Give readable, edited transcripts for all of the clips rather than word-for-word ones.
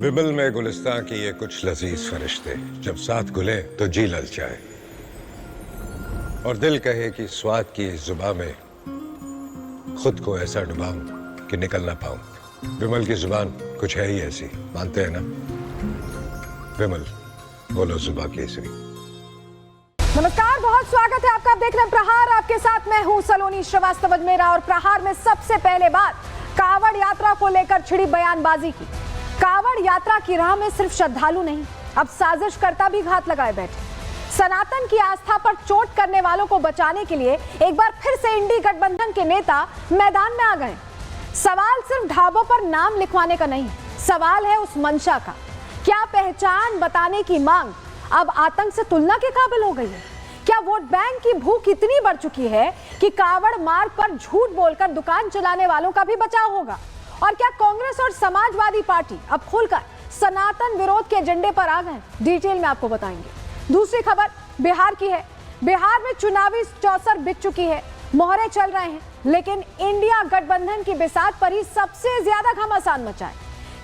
विमल में गुलिस्तां की ये कुछ लजीज फरिश्ते जब साथ घुले तो जी ललचाए और दिल कहे कि स्वाद की इस जुबां में खुद को ऐसा डुबाऊं कि निकल ना पाऊं। विमल की जुबान कुछ है ही ऐसी, मानते हैं ना? विमल, बोलो जुबां केसरी। नमस्कार, बहुत स्वागत है आपका। आप देख रहे हैं प्रहार, आपके साथ मैं हूं सलोनी श्रीवास्तव अजमेरा। और प्रहार में सबसे पहले बात कावड़ यात्रा को लेकर छिड़ी बयानबाजी की। कावड़ यात्रा की राह में सिर्फ श्रद्धालु नहीं, अब साजिशकर्ता भी घात लगाए बैठे। सनातन की आस्था पर चोट करने वालों को बचाने के लिए एक बार फिर से इंडी गठबंधन के नेता मैदान में आ गए। सवाल सिर्फ ढाबों पर नाम लिखवाने का नहीं, सवाल है उस मंशा का। क्या पहचान बताने की मांग अब आतंक से तुलना के काबिल हो गई है? क्या वोट बैंक की भूख इतनी बढ़ चुकी है कि कावड़ मार्ग पर झूठ बोलकर दुकान चलाने वालों का भी बचाव होगा? और क्या कांग्रेस और समाजवादी पार्टी अब खुलकर सनातन विरोध के एजेंडे पर आ गए? डिटेल में आपको बताएंगे। दूसरी खबर बिहार की है। बिहार में चुनावी चौसर बिक चुकी है, मोहरे चल रहे हैं, लेकिन इंडिया गठबंधन की बिसात पर ही सबसे ज्यादा घमासान मचा है।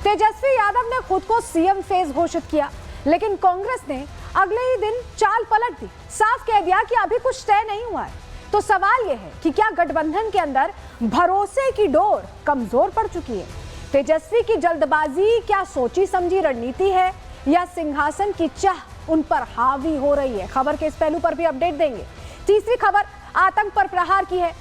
तेजस्वी यादव ने खुद को सीएम फेज घोषित किया, लेकिन कांग्रेस ने अगले ही दिन चाल पलट दी, साफ कह दिया कि अभी कुछ तय नहीं हुआ है। तो सवाल यह है कि क्या गठबंधन के अंदर भरोसे की डोर कमजोर पड़ चुकी है? तेजस्वी की जल्दबाजी क्या सोची समझी रणनीति है, या सिंहासन की चाह उन पर हावी हो रही है? खबर के इस पहलू पर भी अपडेट देंगे। तीसरी खबर आतंक पर प्रहार की है।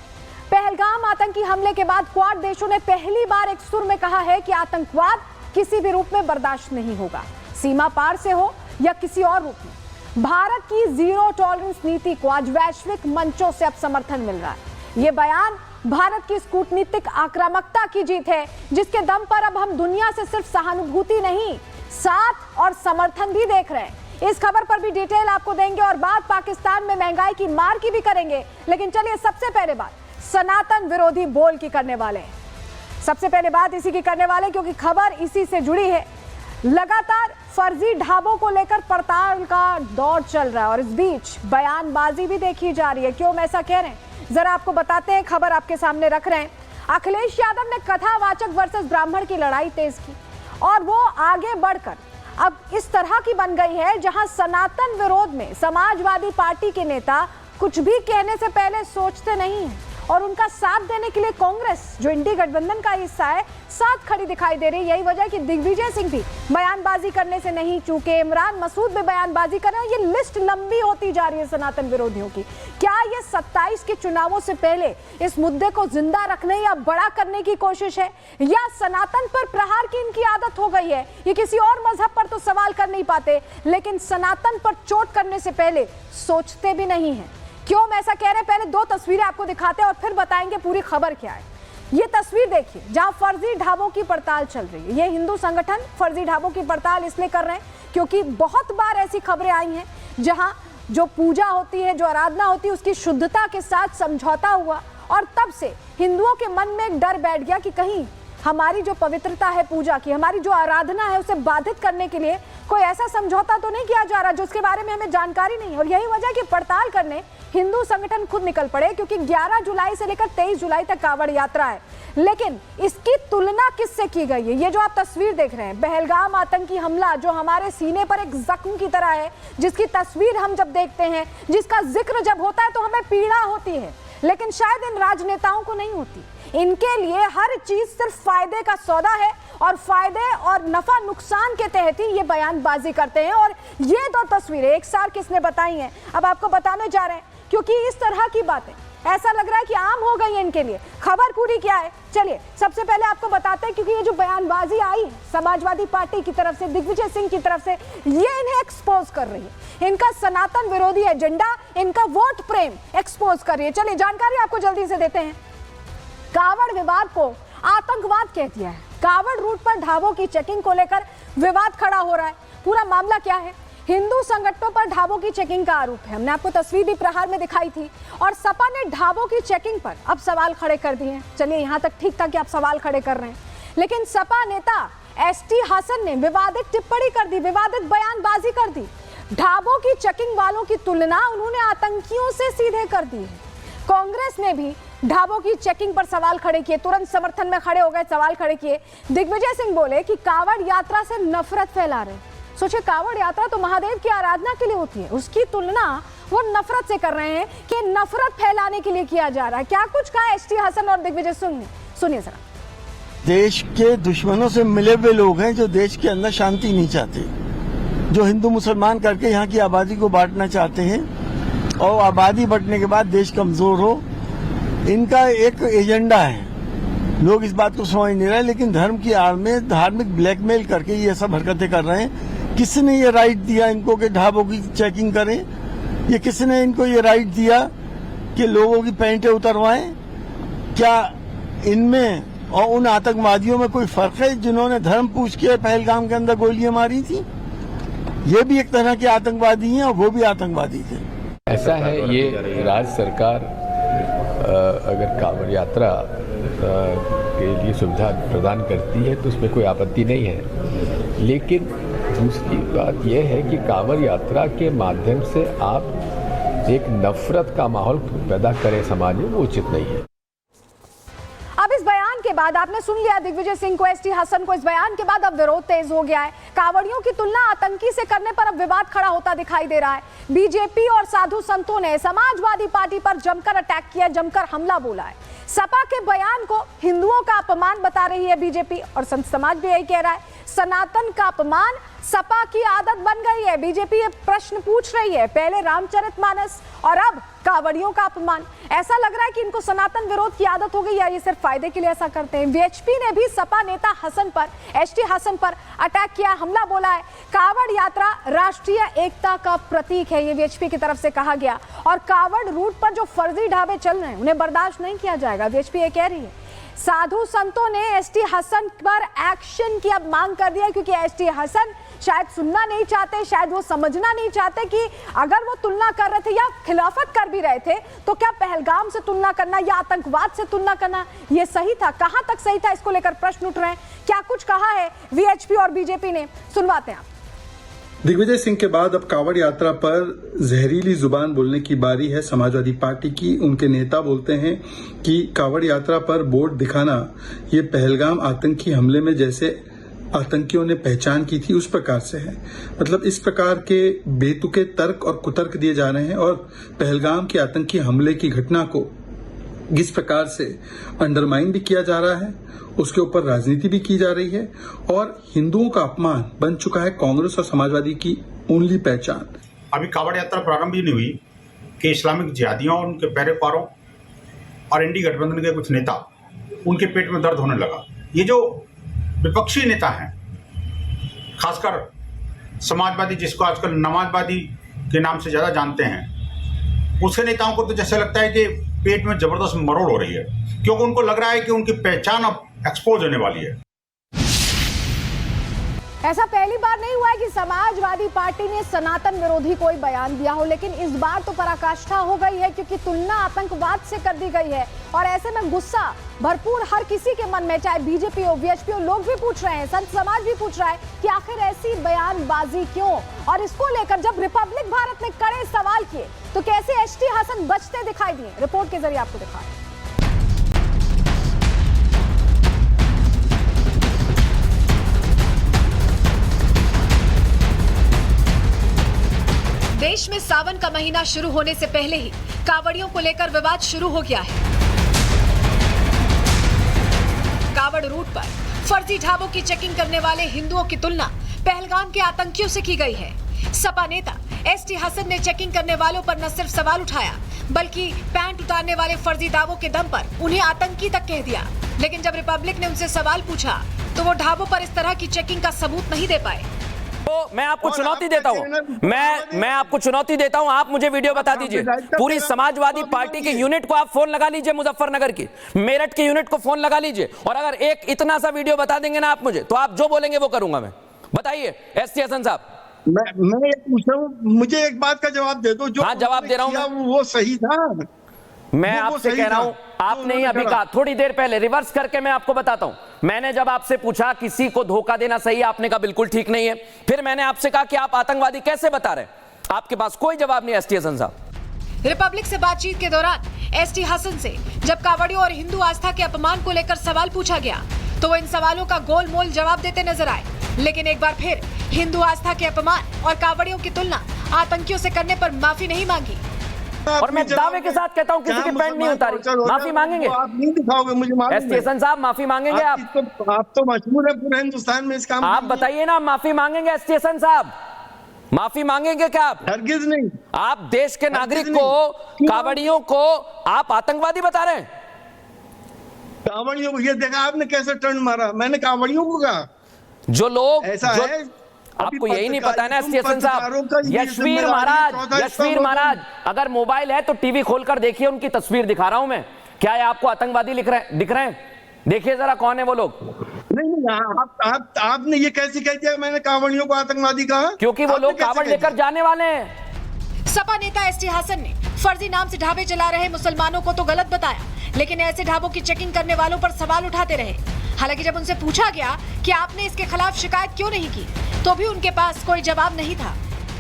पहलगाम आतंकी हमले के बाद क्वाड देशों ने पहली बार एक सुर में कहा है कि आतंकवाद किसी भी रूप में बर्दाश्त नहीं होगा, सीमा पार से हो या किसी और रूप में। भारत की जीरो टॉलरेंस नीति को आज वैश्विक मंचों से अब समर्थन मिल रहा है। ये बयान भारत की कूटनीतिक आक्रामकता की जीत है, जिसके दम पर अब हम दुनिया से सिर्फ सहानुभूति नहीं, साथ और समर्थन भी देख रहे हैं। इस खबर पर भी डिटेल आपको देंगे और बात पाकिस्तान में महंगाई की मार की भी करेंगे। लेकिन चलिए सबसे पहले बात सनातन विरोधी बोल की करने वाले हैं। सबसे पहले बात इसी की करने वाले, क्योंकि खबर इसी से जुड़ी है। लगातार फर्जी ढाबों को लेकर पड़ताल का दौर चल रहा है और इस बीच बयानबाजी भी देखी जा रही है। क्यों हम ऐसा कह रहे हैं, जरा आपको बताते हैं। खबर आपके सामने रख रहे हैं। अखिलेश यादव ने कथावाचक वर्सेस ब्राह्मण की लड़ाई तेज की और वो आगे बढ़कर अब इस तरह की बन गई है, जहां सनातन विरोध में समाजवादी पार्टी के नेता कुछ भी कहने से पहले सोचते नहीं है और उनका साथ देने के लिए कांग्रेस, जो इंडी गठबंधन का हिस्सा है, साथ खड़ी दिखाई दे रही है। यही वजह है कि दिग्विजय सिंह भी बयानबाजी करने से नहीं चूके, इमरान मसूद भी बयानबाजी कर रहे हैं। ये लिस्ट लंबी होती जा रही है सनातन विरोधियों की। क्या ये 27 के चुनावों से पहले इस मुद्दे को जिंदा रखने या बड़ा करने की कोशिश है, या सनातन पर प्रहार की इनकी आदत हो गई है? ये किसी और मजहब पर तो सवाल कर नहीं पाते, लेकिन सनातन पर चोट करने से पहले सोचते भी नहीं है। क्यों हम ऐसा कह रहे हैं, पहले दो तस्वीरें आपको दिखाते हैं और फिर बताएंगे पूरी खबर क्या है। ये तस्वीर देखिए, जहां फर्जी ढाबों की पड़ताल चल रही है। ये हिंदू संगठन फर्जी ढाबों की पड़ताल इसलिए कर रहे हैं क्योंकि बहुत बार ऐसी खबरें आई हैं जहां जो पूजा होती है, जो आराधना होती है, उसकी शुद्धता के साथ समझौता हुआ और तब से हिंदुओं के मन में एक डर बैठ गया कि कहीं हमारी जो पवित्रता है पूजा की, हमारी जो आराधना है, उसे बाधित करने के लिए कोई ऐसा समझौता तो नहीं किया जा रहा जिसके बारे में हमें जानकारी नहीं। और यही वजह है कि पड़ताल करने हिंदू संगठन खुद निकल पड़े, क्योंकि 11 जुलाई से लेकर 23 जुलाई तक कावड़ यात्रा है। लेकिन इसकी तुलना किससे की गई है? ये जो आप तस्वीर देख रहे हैं, पहलगाम आतंकी हमला, जो हमारे सीने पर एक जख्म की तरह है, जिसकी तस्वीर हम जब देखते हैं, जिसका जिक्र जब होता है तो हमें पीड़ा होती है, लेकिन शायद इन राजनेताओं को नहीं होती। इनके लिए हर चीज सिर्फ फायदे का सौदा है और फायदे और नफा नुकसान के तहत ही ये बयानबाजी करते हैं। और ये दो तस्वीरें एक साथ किसने बताई हैं, अब आपको बताने जा रहे हैं, क्योंकि इस तरह की बातें ऐसा लग रहा है कि आम हो गई है इनके लिए। खबर पूरी क्या है, चलिए सबसे पहले आपको बताते हैं, क्योंकि ये जो बयानबाजी आई है समाजवादी पार्टी की तरफ से, दिग्विजय सिंह की तरफ से, ये इन्हें एक्सपोज कर रही है। इनका सनातन विरोधी एजेंडा, इनका वोट प्रेम एक्सपोज कर रही है। चलिए जानकारी आपको जल्दी से देते हैं। कावड़ विवाद को आतंकवाद कह दिया है। कावड़ रूट पर ढाबों की चेकिंग को लेकर विवाद खड़ा हो रहा है। पूरा मामला क्या है, हिंदू संगठनों पर ढाबों की चेकिंग का आरोप है। हमने आपको तस्वीर भी प्रहार में दिखाई थी और सपा ने ढाबों की चेकिंग पर अब सवाल खड़े कर दिए हैं। चलिए यहाँ तक ठीक था कि आप सवाल खड़े कर रहे हैं, लेकिन सपा नेता एसटी हासन ने विवादित टिप्पणी कर दी, विवादित बयानबाजी कर दी। ढाबों की चेकिंग वालों की तुलना उन्होंने आतंकियों से सीधे कर दी है। कांग्रेस ने भी ढाबों की चेकिंग पर सवाल खड़े किए, तुरंत समर्थन में खड़े हो गए, सवाल खड़े किए। दिग्विजय सिंह बोले कि कावड़ यात्रा से नफरत फैला रहे। सोचिए, कावड़ यात्रा तो महादेव की आराधना के लिए होती है, उसकी तुलना वो नफरत से कर रहे हैं कि नफरत फैलाने के लिए किया जा रहा है। क्या कुछ कहा एसटी हसन और दिग्विजय सिंह ने, सुनिए जरा। देश के दुश्मनों से मिले हुए लोग हैं जो देश के अंदर शांति नहीं चाहते, जो हिंदू मुसलमान करके यहाँ की आबादी को बांटना चाहते हैं और आबादी बढ़ने के बाद देश कमजोर हो, इनका एक एजेंडा है। लोग इस बात को समझ नहीं रहे, लेकिन धर्म की आड़ में धार्मिक ब्लैकमेल करके ये सब हरकतें कर रहे हैं। किसने ये राइट दिया इनको कि ढाबों की चेकिंग करें? ये किसने इनको ये राइट दिया कि लोगों की पैंटें उतरवाएं? क्या इनमें और उन आतंकवादियों में कोई फर्क है जिन्होंने धर्म पूछ के पहलगाम के अंदर गोलियां मारी थी? ये भी एक तरह के आतंकवादी हैं और वो भी आतंकवादी थे। ऐसा है, ये राज्य सरकार अगर कांवड़ यात्रा के लिए सुविधा प्रदान करती है तो उसमें कोई आपत्ति नहीं है, लेकिन दूसरी बात यह है कि कांवड़ यात्रा के माध्यम से आप एक नफरत का माहौल पैदा करें समाज में, वो उचित नहीं है। अब इस बयान के बाद आपने सुन लिया दिग्विजय सिंह को, एसटी हसन को। इस बयान के बाद अब विरोध तेज हो गया है। कांवड़ियों की तुलना आतंकी से करने पर अब विवाद खड़ा होता दिखाई दे रहा है। बीजेपी और साधु संतों ने समाजवादी पार्टी पर जमकर अटैक किया, जमकर हमला बोला है। सपा के बयान को हिंदुओं का अपमान बता रही है बीजेपी, और संत समाज भी यही कह रहा है। सनातन का अपमान सपा की आदत बन गई है। बीजेपी ये प्रश्न पूछ रही है, पहले रामचरितमानस और अब कांवड़ियों का अपमान। ऐसा लग रहा है कि इनको सनातन विरोध की आदत हो गई या ये सिर्फ फायदे के लिए ऐसा करते हैं। वीएचपी ने भी सपा नेता हसन पर, एसटी हसन पर अटैक किया, हमला बोला है। कांवड़ यात्रा राष्ट्रीय एकता का प्रतीक है, ये वीएचपी की तरफ से कहा गया। और कांवड़ रूट पर जो फर्जी ढाबे चल रहे हैं उन्हें बर्दाश्त नहीं किया जाएगा, वीएचपी ये कह रही है। साधु संतों ने एसटी हसन पर एक्शन की अब मांग कर दिया, क्योंकि एसटी हसन शायद सुनना नहीं चाहते, शायद वो समझना नहीं चाहते कि अगर वो तुलना कर रहे थे या खिलाफत कर भी रहे थे तो क्या पहलगाम से तुलना करना या आतंकवाद से तुलना करना ये सही था? कहां तक सही था, इसको लेकर प्रश्न उठ रहे हैं। क्या कुछ कहा है वीएचपी और बीजेपी ने, सुनवाते हैं आप। दिग्विजय सिंह के बाद अब कांवड़ यात्रा पर जहरीली जुबान बोलने की बारी है समाजवादी पार्टी की। उनके नेता बोलते हैं कि कांवड़ यात्रा पर बोर्ड दिखाना ये पहलगाम आतंकी हमले में जैसे आतंकियों ने पहचान की थी उस प्रकार से है। मतलब इस प्रकार के बेतुके तर्क और कुतर्क दिए जा रहे हैं और पहलगाम के आतंकी हमले की घटना को जिस प्रकार से अंडरमाइन भी किया जा रहा है, उसके ऊपर राजनीति भी की जा रही है और हिंदुओं का अपमान बन चुका है कांग्रेस और समाजवादी की ओनली पहचान। अभी कांवड़ यात्रा प्रारंभ ही नहीं हुई कि इस्लामिक जिहादियों और उनके पैरोकारों और एनडी गठबंधन के कुछ नेता, उनके पेट में दर्द होने लगा। ये जो विपक्षी नेता हैं, खासकर समाजवादी, जिसको आजकल नमाजवादी के नाम से ज्यादा जानते हैं, उसके नेताओं को तो जैसे लगता है कि पेट में जबरदस्त मरोड़ हो रही है, क्योंकि उनको लग रहा है कि उनकी पहचान अब एक्सपोज होने वाली है। ऐसा पहली बार नहीं हुआ है कि समाजवादी पार्टी ने सनातन विरोधी कोई बयान दिया हो, लेकिन इस बार तो पराकाष्ठा हो गई है, क्योंकि तुलना आतंकवाद से कर दी गई है। और ऐसे में गुस्सा भरपूर हर किसी के मन में, चाहे बीजेपी हो, वीएचपी हो, लोग भी पूछ रहे हैं, संत समाज भी पूछ रहा है कि आखिर ऐसी बयानबाजी क्यों। और इसको लेकर जब रिपब्लिक भारत ने कड़े सवाल किए तो कैसे एसटी हसन बचते दिखाई दिए, रिपोर्ट के जरिए आपको दिखा। देश में सावन का महीना शुरू होने से पहले ही कांवड़ियों को लेकर विवाद शुरू हो गया है। कांवड़ रूट पर फर्जी ढाबों की चेकिंग करने वाले हिंदुओं की तुलना पहलगाम के आतंकियों से की गई है। सपा नेता एसटी हसन ने चेकिंग करने वालों पर न सिर्फ सवाल उठाया, बल्कि पैंट उतारने वाले फर्जी दावों के दम पर उन्हें आतंकी तक कह दिया। लेकिन जब रिपब्लिक ने उनसे सवाल पूछा तो वो ढाबों पर इस तरह की चेकिंग का सबूत नहीं दे पाए। तो मैं आपको चुनौती देता हूं, मैं आपको चुनौती देता हूं, आप मुझे वीडियो बता दीजिए। पूरी समाजवादी पार्टी के यूनिट को आप फोन लगा लीजिए, मुजफ्फरनगर की, मेरठ के यूनिट को फोन लगा लीजिए, और अगर एक इतना सा वीडियो बता देंगे ना आप मुझे, तो आप जो बोलेंगे वो करूंगा मैं। बताइए एसटी हसन साहब। मैं ये पूछ रहा हूं, मुझे एक बात का जवाब दे दो। जो हाँ, जवाब दे रहा हूं, वो सही था। मैं आपसे कह रहा हूं, आपने ही अभी कहा, थोड़ी देर पहले, रिवर्स करके मैं आपको बताता हूं। मैंने जब आपसे पूछा किसी को धोखा देना सही है, आपने कहा बिल्कुल ठीक नहीं है। फिर मैंने आपसे कहा कि आप आतंकवादी कैसे बता रहे हैं, आपके पास कोई जवाब नहीं। एसटी हसन साहब, रिपब्लिक से बातचीत के दौरान एसटी हसन से जब कांवड़ियों और हिंदू आस्था के अपमान को लेकर सवाल पूछा गया तो वो इन सवालों का गोल मोल जवाब देते नजर आए, लेकिन एक बार फिर हिंदू आस्था के अपमान और कांवड़ियों की तुलना आतंकियों से करने पर माफी नहीं मांगी। और मैं दावे के साथ कहता हूं किसी की पैंट नहीं उतारी। माफी मांगेंगे आप नहीं दिखाओगे, मुझे मालूम एसटी हसन साहब, माफी मांगेंगे आप तो मशहूर है पूरे हिंदुस्तान में इस काम। आप बताइए ना, माफी मांगेंगे एसटी हसन साहब? माफी मांगेंगे क्या आप? हरगिज नहीं। आप देश के नागरिक को, कांवड़ियों को आप आतंकवादी बता रहे हैं? कांवड़ियों को ये देखा आपने कैसे टर्न मारा? मैंने कांवड़ियों को कहा। जो लोग ऐसा है, आपको यही नहीं पता है ना एसटी हसन साहब? यशवीर महाराज, अगर मोबाइल है तो टीवी खोलकर देखिए, उनकी तस्वीर दिखा रहा हूं मैं। क्या है आपको आतंकवादी दिख रहे हैं? देखिए जरा कौन है वो लोग। नहीं, आपने ये कैसे कह दिया मैंने कांवड़ियों को आतंकवादी कहा? क्योंकि वो लोग कांवड़ लेकर जाने वाले हैं। सपा नेता एसटी हसन ने फर्जी नाम से ढाबे चला रहे मुसलमानों को तो गलत बताया, लेकिन ऐसे ढाबों की चेकिंग करने वालों पर सवाल उठाते रहे। हालांकि जब उनसे पूछा गया कि आपने इसके खिलाफ शिकायत क्यों नहीं की, तो भी उनके पास कोई जवाब नहीं था।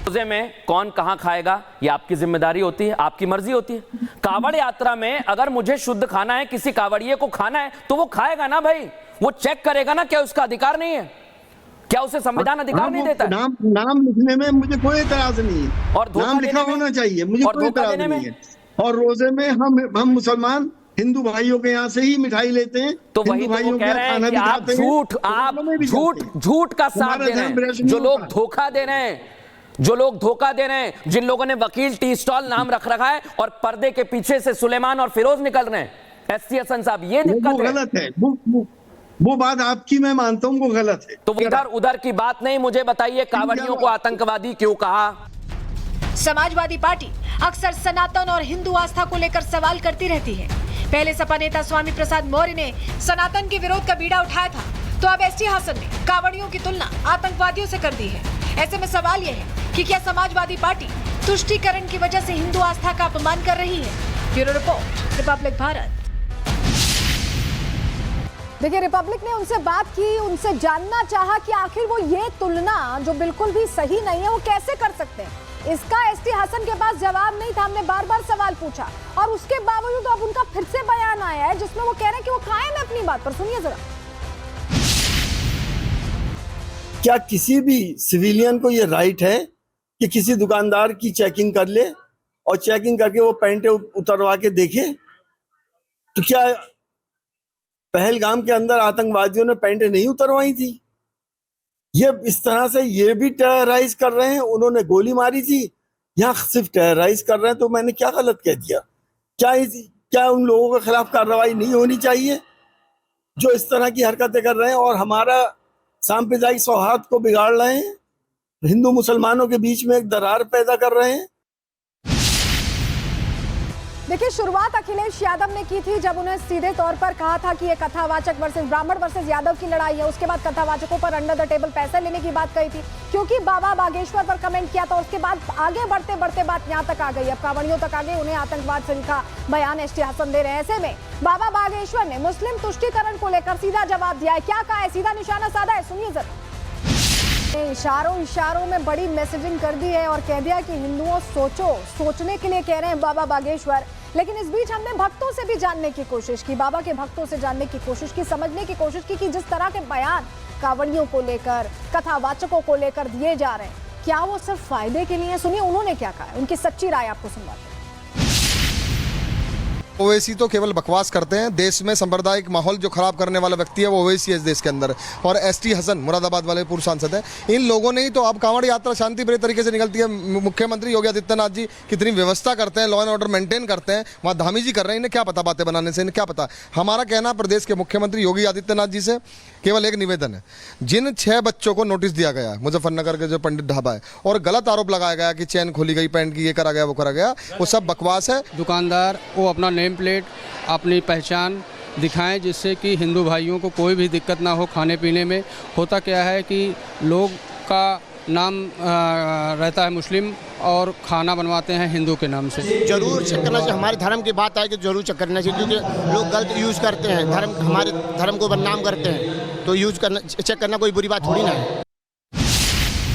रोजे में कौन कहां खाएगा ये आपकी जिम्मेदारी होती है, आपकी मर्जी होती है। कांवड़ यात्रा में अगर मुझे शुद्ध खाना है, किसी कांवड़िये को खाना है, तो वो खाएगा ना भाई, वो चेक करेगा ना। क्या उसका अधिकार नहीं है? क्या उसे संविधान अधिकार नहीं देता है? नाम लिखने में मुझे कोई एतराज नहीं है, और नाम लिखा होना चाहिए, मुझे कोई एतराज नहीं है। और रोजे में हम मुसलमान हिंदू भाइयों के यहाँ से ही मिठाई लेते हैं, तो वही तो वो कह रहे हैं कि आप झूठ का साथ दे रहे हैं। जो लोग धोखा दे रहे हैं, जिन लोगों ने वकील टी स्टॉल नाम रख रखा है और पर्दे के पीछे से सुलेमान और फिरोज निकल रहे हैं, एसटी हसन साहब, ये दिक्कत है। गलत है वो बात आपकी, मैं मानता हूँ वो गलत है। तो इधर उधर की बात नहीं, मुझे बताइए कांवड़ियों को आतंकवादी क्यों कहा? समाजवादी पार्टी अक्सर सनातन और हिंदू आस्था को लेकर सवाल करती रहती है। पहले सपा नेता स्वामी प्रसाद मौर्य ने सनातन के विरोध का बीड़ा उठाया था, तो अब एसटी हसन ने कांवड़ियों की तुलना आतंकवादियों से कर दी है। ऐसे में सवाल यह है कि क्या समाजवादी पार्टी तुष्टीकरण की वजह से हिंदू आस्था का अपमान कर रही है? Bureau report, Republic Bharat. देखिए, रिपब्लिक ने उनसे बात की, उनसे जानना चाहा कि आखिर वो ये तुलना जो बिल्कुल भी सही नहीं है वो कैसे कर सकते हैं। इसका एसटी हसन के पास जवाब नहीं था। हमने बार बार सवाल पूछा और उसके बावजूद अब उनका फिर से बयान आया है जिसमें वो कह रहे हैं कि वो कायम है अपनी बात पर। सुनिए जरा। क्या किसी भी सिविलियन को ये राइट है कि किसी दुकानदार की चेकिंग कर ले और चेकिंग करके वो पैंटें उतरवा के देखे? तो क्या पहलगाम के अंदर आतंकवादियों ने पैंटें नहीं उतरवाई थी? ये इस तरह से ये भी टेरराइज कर रहे हैं। उन्होंने गोली मारी थी, यहाँ सिर्फ टेरराइज कर रहे हैं। तो मैंने क्या गलत कह दिया? क्या उन लोगों के खिलाफ कार्रवाई नहीं होनी चाहिए जो इस तरह की हरकतें कर रहे हैं और हमारा सांप्रदायिक सौहार्द को बिगाड़ रहे हैं, हिंदू मुसलमानों के बीच में एक दरार पैदा कर रहे हैं? देखिए, शुरुआत अखिलेश यादव ने की थी जब उन्हें सीधे तौर पर कहा था कि ये कथावाचक वर्सेस ब्राह्मण वर्सेस यादव की लड़ाई है। उसके बाद कथावाचकों पर अंडर द टेबल पैसे लेने की बात कही थी, क्योंकि बाबा बागेश्वर पर कमेंट किया था। उसके बाद आगे बढ़ते बढ़ते बात यहाँ तक आ गई, अब कांवड़ियों तक आ गई। उन्हें आतंकवाद से लिखा बयान एसटी हसन दे रहे हैं। ऐसे में बाबा बागेश्वर ने मुस्लिम तुष्टीकरण को लेकर सीधा जवाब दिया है। क्या कहा है, सीधा निशाना साधा है, सुनिए जरा। इशारों में बड़ी मैसेजिंग कर दी है और कह दिया कि हिंदुओं सोचने के लिए कह रहे हैं बाबा बागेश्वर। लेकिन इस बीच हमने भक्तों से भी जानने की कोशिश की, बाबा के भक्तों से जानने की कोशिश की, समझने की कोशिश की कि जिस तरह के बयान कांवड़ियों को लेकर, कथावाचकों को लेकर दिए जा रहे हैं, क्या वो सिर्फ फायदे के लिए? सुनिए उन्होंने क्या कहा है, उनकी सच्ची राय आपको सुनवाते हैं। ओवैसी तो केवल बकवास करते हैं। देश में सांप्रदायिक माहौल जो खराब करने वाला व्यक्ति है वो ओवैसी है इस देश के अंदर, और एसटी हसन मुरादाबाद वाले पूर्व सांसद हैं। इन लोगों ने ही तो अब कांवड़ यात्रा शांतिप्रिय तरीके से निकलती है। मुख्यमंत्री योगी आदित्यनाथ जी कितनी व्यवस्था करते हैं, लॉ एंड ऑर्डर मेंटेन करते हैं, वहाँ धामी जी कर रहे हैं। इन्हें क्या पता बातें बनाने से, इन्हें क्या पता। हमारा कहना प्रदेश के मुख्यमंत्री योगी आदित्यनाथ जी से केवल एक निवेदन है। जिन 6 बच्चों को नोटिस दिया गया मुजफ्फरनगर के जो पंडित ढाबा है, और गलत आरोप लगाया गया कि चैन खोली गई, पैंट की, ये करा गया वो करा गया, वो सब बकवास है। दुकानदार वो अपना नेम प्लेट, अपनी पहचान दिखाएं जिससे कि हिंदू भाइयों को कोई भी दिक्कत ना हो खाने पीने में। होता क्या है कि लोग का नाम रहता है मुस्लिम और खाना बनवाते हैं हिंदू के नाम से। जरूर चेक करना चाहिए। हमारे धर्म की बात आए कि जरूर चेक करना चाहिए, क्योंकि लोग गलत यूज़ करते हैं, हमारे धर्म को बदनाम करते हैं, तो यूज़ करना, चेक करना कोई बुरी बात थोड़ी ना है।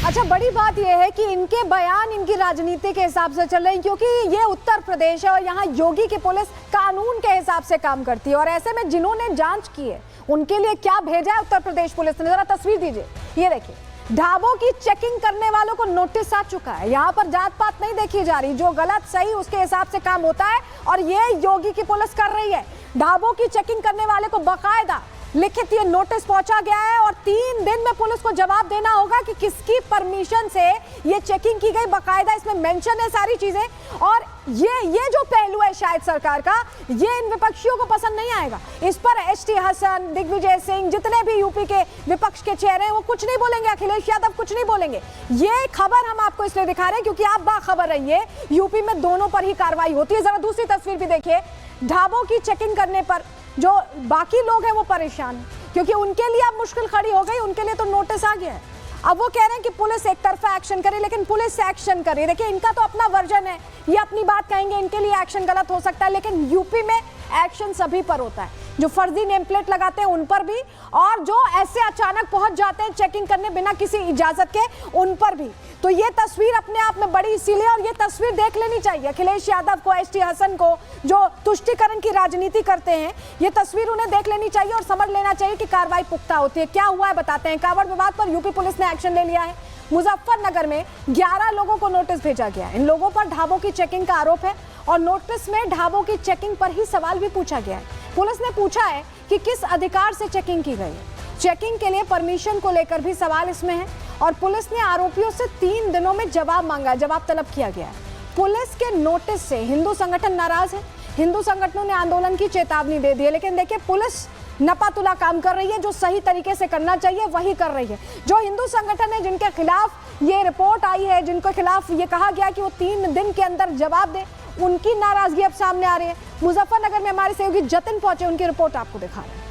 अच्छा, बड़ी बात यह है कि इनके बयान इनकी राजनीति के हिसाब से चल रहे हैं, क्योंकि ये उत्तर प्रदेश है और यहाँ योगी की पुलिस कानून के हिसाब से काम करती है। और ऐसे में जिन्होंने जांच की है उनके लिए क्या भेजा है उत्तर प्रदेश पुलिस ने, जरा तस्वीर दीजिए। ये देखिए, ढाबों की चेकिंग करने वालों को नोटिस आ चुका है। यहाँ पर जात पात नहीं देखी जा रही, जो गलत सही उसके हिसाब से काम होता है और ये योगी की पुलिस कर रही है। ढाबों की चेकिंग करने वाले को बाकायदा लिखित ये नोटिस पहुंचा गया है और 3 दिन में पुलिस को जवाब देना होगा कि किसकी परमिशन से ये चेकिंग की गई। बाकायदा इसमें मेंशन है सारी चीजें। और ये जो पहलू है शायद सरकार का, ये इन विपक्षियों को पसंद नहीं आएगा। इस पर एसटी हसन, दिग्विजय सिंह, जितने भी यूपी के विपक्ष के चेहरे हैं वो कुछ नहीं बोलेंगे, अखिलेश यादव कुछ नहीं बोलेंगे। ये खबर हम आपको इसलिए दिखा रहे हैं क्योंकि आप बाखबर रहिए, यूपी में दोनों पर ही कार्रवाई होती है। जरा दूसरी तस्वीर भी देखिए। ढाबों की चेकिंग करने पर जो बाकी लोग हैं वो परेशान हैं क्योंकि उनके लिए अब मुश्किल खड़ी हो गई, उनके लिए तो नोटिस आ गया है। अब वो कह रहे हैं कि पुलिस एक तरफा एक्शन करे, लेकिन पुलिस एक्शन करे। देखिए, इनका तो अपना वर्जन है, ये अपनी बात कहेंगे, इनके लिए एक्शन गलत हो सकता है, लेकिन यूपी में एक्शन सभी पर होता है, जो फर्जी नेम प्लेट लगाते हैं उन पर भी, और जो ऐसे अचानक पहुंच जाते हैं चेकिंग करने बिना किसी इजाजत के, उन पर भी। तो ये तस्वीर अपने आप में बड़ी इसीलिए, और ये तस्वीर देख लेनी चाहिए अखिलेश यादव को, एसटी हसन को, जो तुष्टीकरण की राजनीति करते हैं। ये तस्वीर उन्हें देख लेनी चाहिए और समझ लेना चाहिए कि कार्रवाई पुख्ता होती है। क्या हुआ है बताते हैं। कावड़ विवाद पर यूपी पुलिस ने एक्शन ले लिया है। मुजफ्फरनगर में 11 लोगों को नोटिस भेजा गया है। इन लोगों पर ढाबों की चेकिंग का आरोप है और नोटिस में ढाबों की चेकिंग पर ही सवाल भी पूछा गया है। पुलिस ने पूछा है कि किस अधिकार से चेकिंग की गई है। चेकिंग के लिए परमिशन को लेकर भी सवाल इसमें है और पुलिस ने आरोपियों से 3 दिनों में जवाब मांगा, जवाब तलब किया गया है। पुलिस के नोटिस से हिंदू संगठन नाराज है। हिंदू संगठनों ने आंदोलन की चेतावनी दे दी है, लेकिन देखिए पुलिस नपातुला काम कर रही है, जो सही तरीके से करना चाहिए वही कर रही है। जो हिंदू संगठन है, जिनके खिलाफ ये रिपोर्ट आई है, जिनके खिलाफ ये कहा गया कि वो 3 दिन के अंदर जवाब दें, उनकी नाराजगी अब सामने आ रही है। मुजफ्फरनगर में हमारे सहयोगी जतिन पहुंचे, उनकी रिपोर्ट आपको दिखा रहे हैं।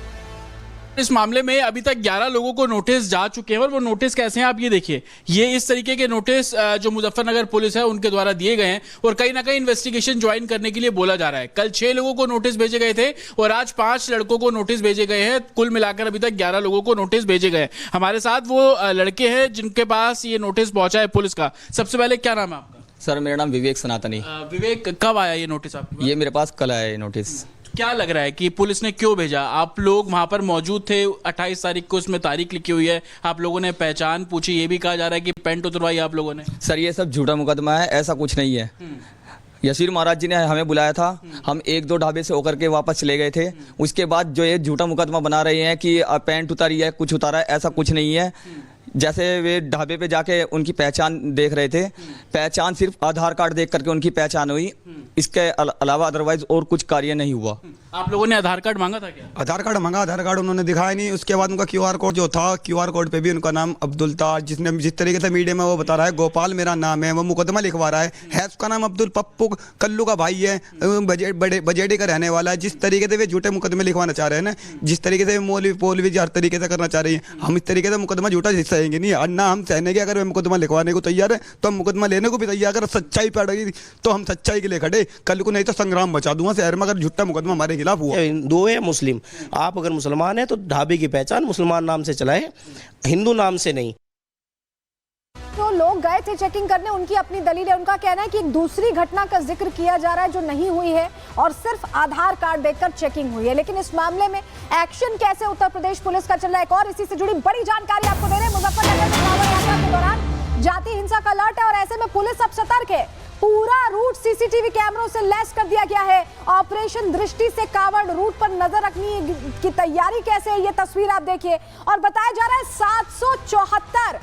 इस मामले में अभी तक 11 लोगों को नोटिस जा चुके हैं और वो नोटिस कैसे हैं आप ये देखिए। ये इस तरीके के नोटिस जो मुजफ्फरनगर पुलिस है उनके द्वारा दिए गए हैं और कहीं ना कहीं इन्वेस्टिगेशन ज्वाइन करने के लिए बोला जा रहा है। कल 6 लोगों को नोटिस भेजे गए थे और आज 5 लड़कों को नोटिस भेजे गए हैं। कुल मिलाकर अभी तक 11 लोगों को नोटिस भेजे गए। हमारे साथ वो लड़के हैं जिनके पास ये नोटिस पहुंचा है पुलिस का। सबसे पहले क्या नाम है आपका? सर मेरा नाम विवेक सनातनी। विवेक, कब आया ये नोटिस आपको? ये मेरे पास कल आया ये नोटिस। क्या लग रहा है कि पुलिस ने क्यों भेजा? आप लोग वहां पर मौजूद थे, 28 तारीख को उसमें तारीख लिखी हुई है, आप लोगों ने पहचान पूछी, ये भी कहा जा रहा है कि पेंट उतरवाई आप लोगों ने। सर ये सब झूठा मुकदमा है, ऐसा कुछ नहीं है। यशीर महाराज जी ने हमें बुलाया था, हम 1-2 ढाबे से होकर के वापस चले गए थे। उसके बाद जो ये झूठा मुकदमा बना रहे हैं कि पेंट उतारी है, कुछ उतारा है, ऐसा कुछ नहीं है। जैसे वे ढाबे पे जाके उनकी पहचान देख रहे थे, पहचान सिर्फ आधार कार्ड देख करके उनकी पहचान हुई, इसके अलावा अदरवाइज और कुछ कार्य नहीं हुआ। आप लोगों ने आधार कार्ड मांगा था क्या? आधार कार्ड मांगा, आधार कार्ड उन्होंने दिखाया नहीं। उसके बाद उनका QR कोड जो था, QR कोड पे भी उनका नाम अब्दुल था, जिसने जिस तरीके से मीडिया में वो बता रहा है गोपाल मेरा नाम है, वो मुकदमा लिखवा रहा है उसका नाम अब्दुल पप्पू कल्लू का भाई है, बजेडी का रहने वाला है। जिस तरीके से वे झूठे मुकदमे लिखवाना चाह रहे हैं ना, जिस तरीके से मौलवी पोलवी हर तरीके से करना चाह रही है, हम इस तरीके से मुकदमा झूठा सहेंगे नहीं। और ना हम सहने के, अगर वे मुकदमा लिखवाने को तैयार है तो हम मुकदमा लेने को भी तैयार। अगर सच्चाई पड़ेगी तो हम सच्चाई के लिए खड़े, कल को नहीं तो संग्राम बचा दूंगा शहर में अगर झूठा मुकदमा हमारे खिलाफ हुआ। हिंदू है मुस्लिम, आप अगर मुसलमान है तो ढाबे की पहचान मुसलमान नाम से चलाएं, हिंदू नाम से नहीं। तो लोग गए थे चेकिंग करने, उनकी अपनी दलील है। उनका कहना है कि एक दूसरी घटना का जिक्र किया जा रहा है जो नहीं हुई है और सिर्फ आधार कार्ड देखकर चेकिंग हुई है। लेकिन इस मामले में एक्शन कैसे उत्तर प्रदेश पुलिस का चल रहा है, एक और इसी से जुड़ी बड़ी जानकारी आपको दे रहे हैं। मुजफ्फरनगर में कांवड़ यात्रा के दौरान जाति हिंसा का अलर्ट है और ऐसे में पुलिस अब सतर्क है। पूरा रूट सीसीटीवी कैमरों से लैस कर दिया गया है। ऑपरेशन दृष्टि से कांवड़ रूट पर नजर रखने की तैयारी कैसे है, ये तस्वीर आप देखिए। और बताया जा रहा है 774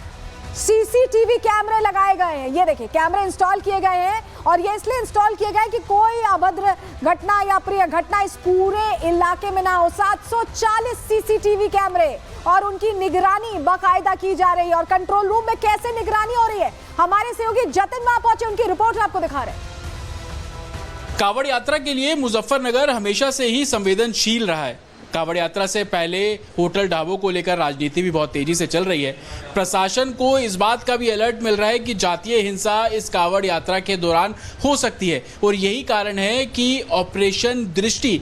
सीसीटीवी कैमरे लगाए गए हैं। ये देखिए कैमरे इंस्टॉल किए गए हैं और ये इसलिए इंस्टॉल किए गए कि कोई अभद्र घटना या प्रिय घटना इस पूरे इलाके में ना हो। 740 सीसीटीवी कैमरे और उनकी निगरानी बाकायदा की जा रही है। और कंट्रोल रूम में कैसे निगरानी हो रही है, हमारे सहयोगी जतिन वहां पहुंचे, उनकी रिपोर्ट आपको दिखा रहे हैं। कांवड़ यात्रा के लिए मुजफ्फरनगर हमेशा से ही संवेदनशील रहा है। कावड़ यात्रा से पहले होटल ढाबों को लेकर राजनीति भी बहुत तेजी से चल रही है। प्रशासन को इस बात का भी अलर्ट मिल रहा है कि जातीय हिंसा इस कावड़ यात्रा के दौरान हो सकती है और यही कारण है कि ऑपरेशन दृष्टि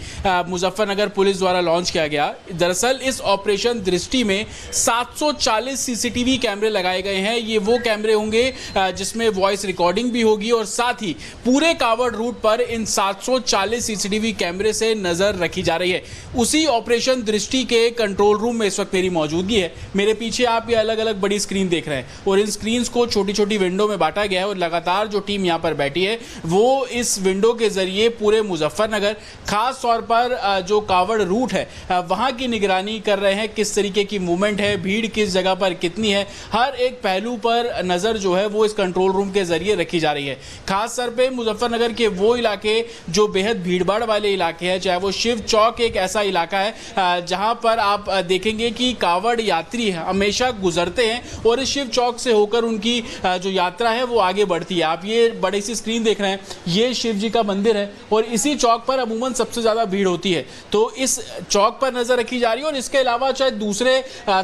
मुजफ्फरनगर पुलिस द्वारा लॉन्च किया गया। दरअसल इस ऑपरेशन दृष्टि में 740 सीसीटीवी कैमरे लगाए गए हैं। ये वो कैमरे होंगे जिसमें वॉइस रिकॉर्डिंग भी होगी और साथ ही पूरे कावड़ रूट पर इन 740 सीसीटीवी कैमरे से नजर रखी जा रही है। उसी ऑपरेशन दृष्टि के कंट्रोल रूम में इस वक्त मेरी मौजूदगी है। मेरे पीछे आप ये अलग अलग बड़ी स्क्रीन देख रहे हैं और इन स्क्रीन्स को छोटी छोटी विंडो में बांटा गया है और लगातार जो टीम यहाँ पर बैठी है वो इस विंडो के जरिए पूरे मुजफ्फरनगर, खास तौर पर जो कावड़ रूट है वहां की निगरानी कर रहे हैं। किस तरीके की मूवमेंट है, भीड़ किस जगह पर कितनी है, हर एक पहलू पर नजर जो है वो इस कंट्रोल रूम के जरिए रखी जा रही है। खास तौर पे मुजफ्फरनगर के वो इलाके जो बेहद भीड़भाड़ वाले इलाके हैं, चाहे वो शिव चौक एक ऐसा इलाका है जहां पर आप देखेंगे कि कावड़ यात्री हमेशा गुजरते हैं और इस शिव चौक से होकर उनकी जो यात्रा है वो आगे बढ़ती है। आप ये बड़ी सी स्क्रीन देख रहे हैं, ये शिव जी का मंदिर है और इसी चौक पर अमूमन सबसे ज्यादा भीड़ होती है, तो इस चौक पर नजर रखी जा रही है। और इसके अलावा चाहे दूसरे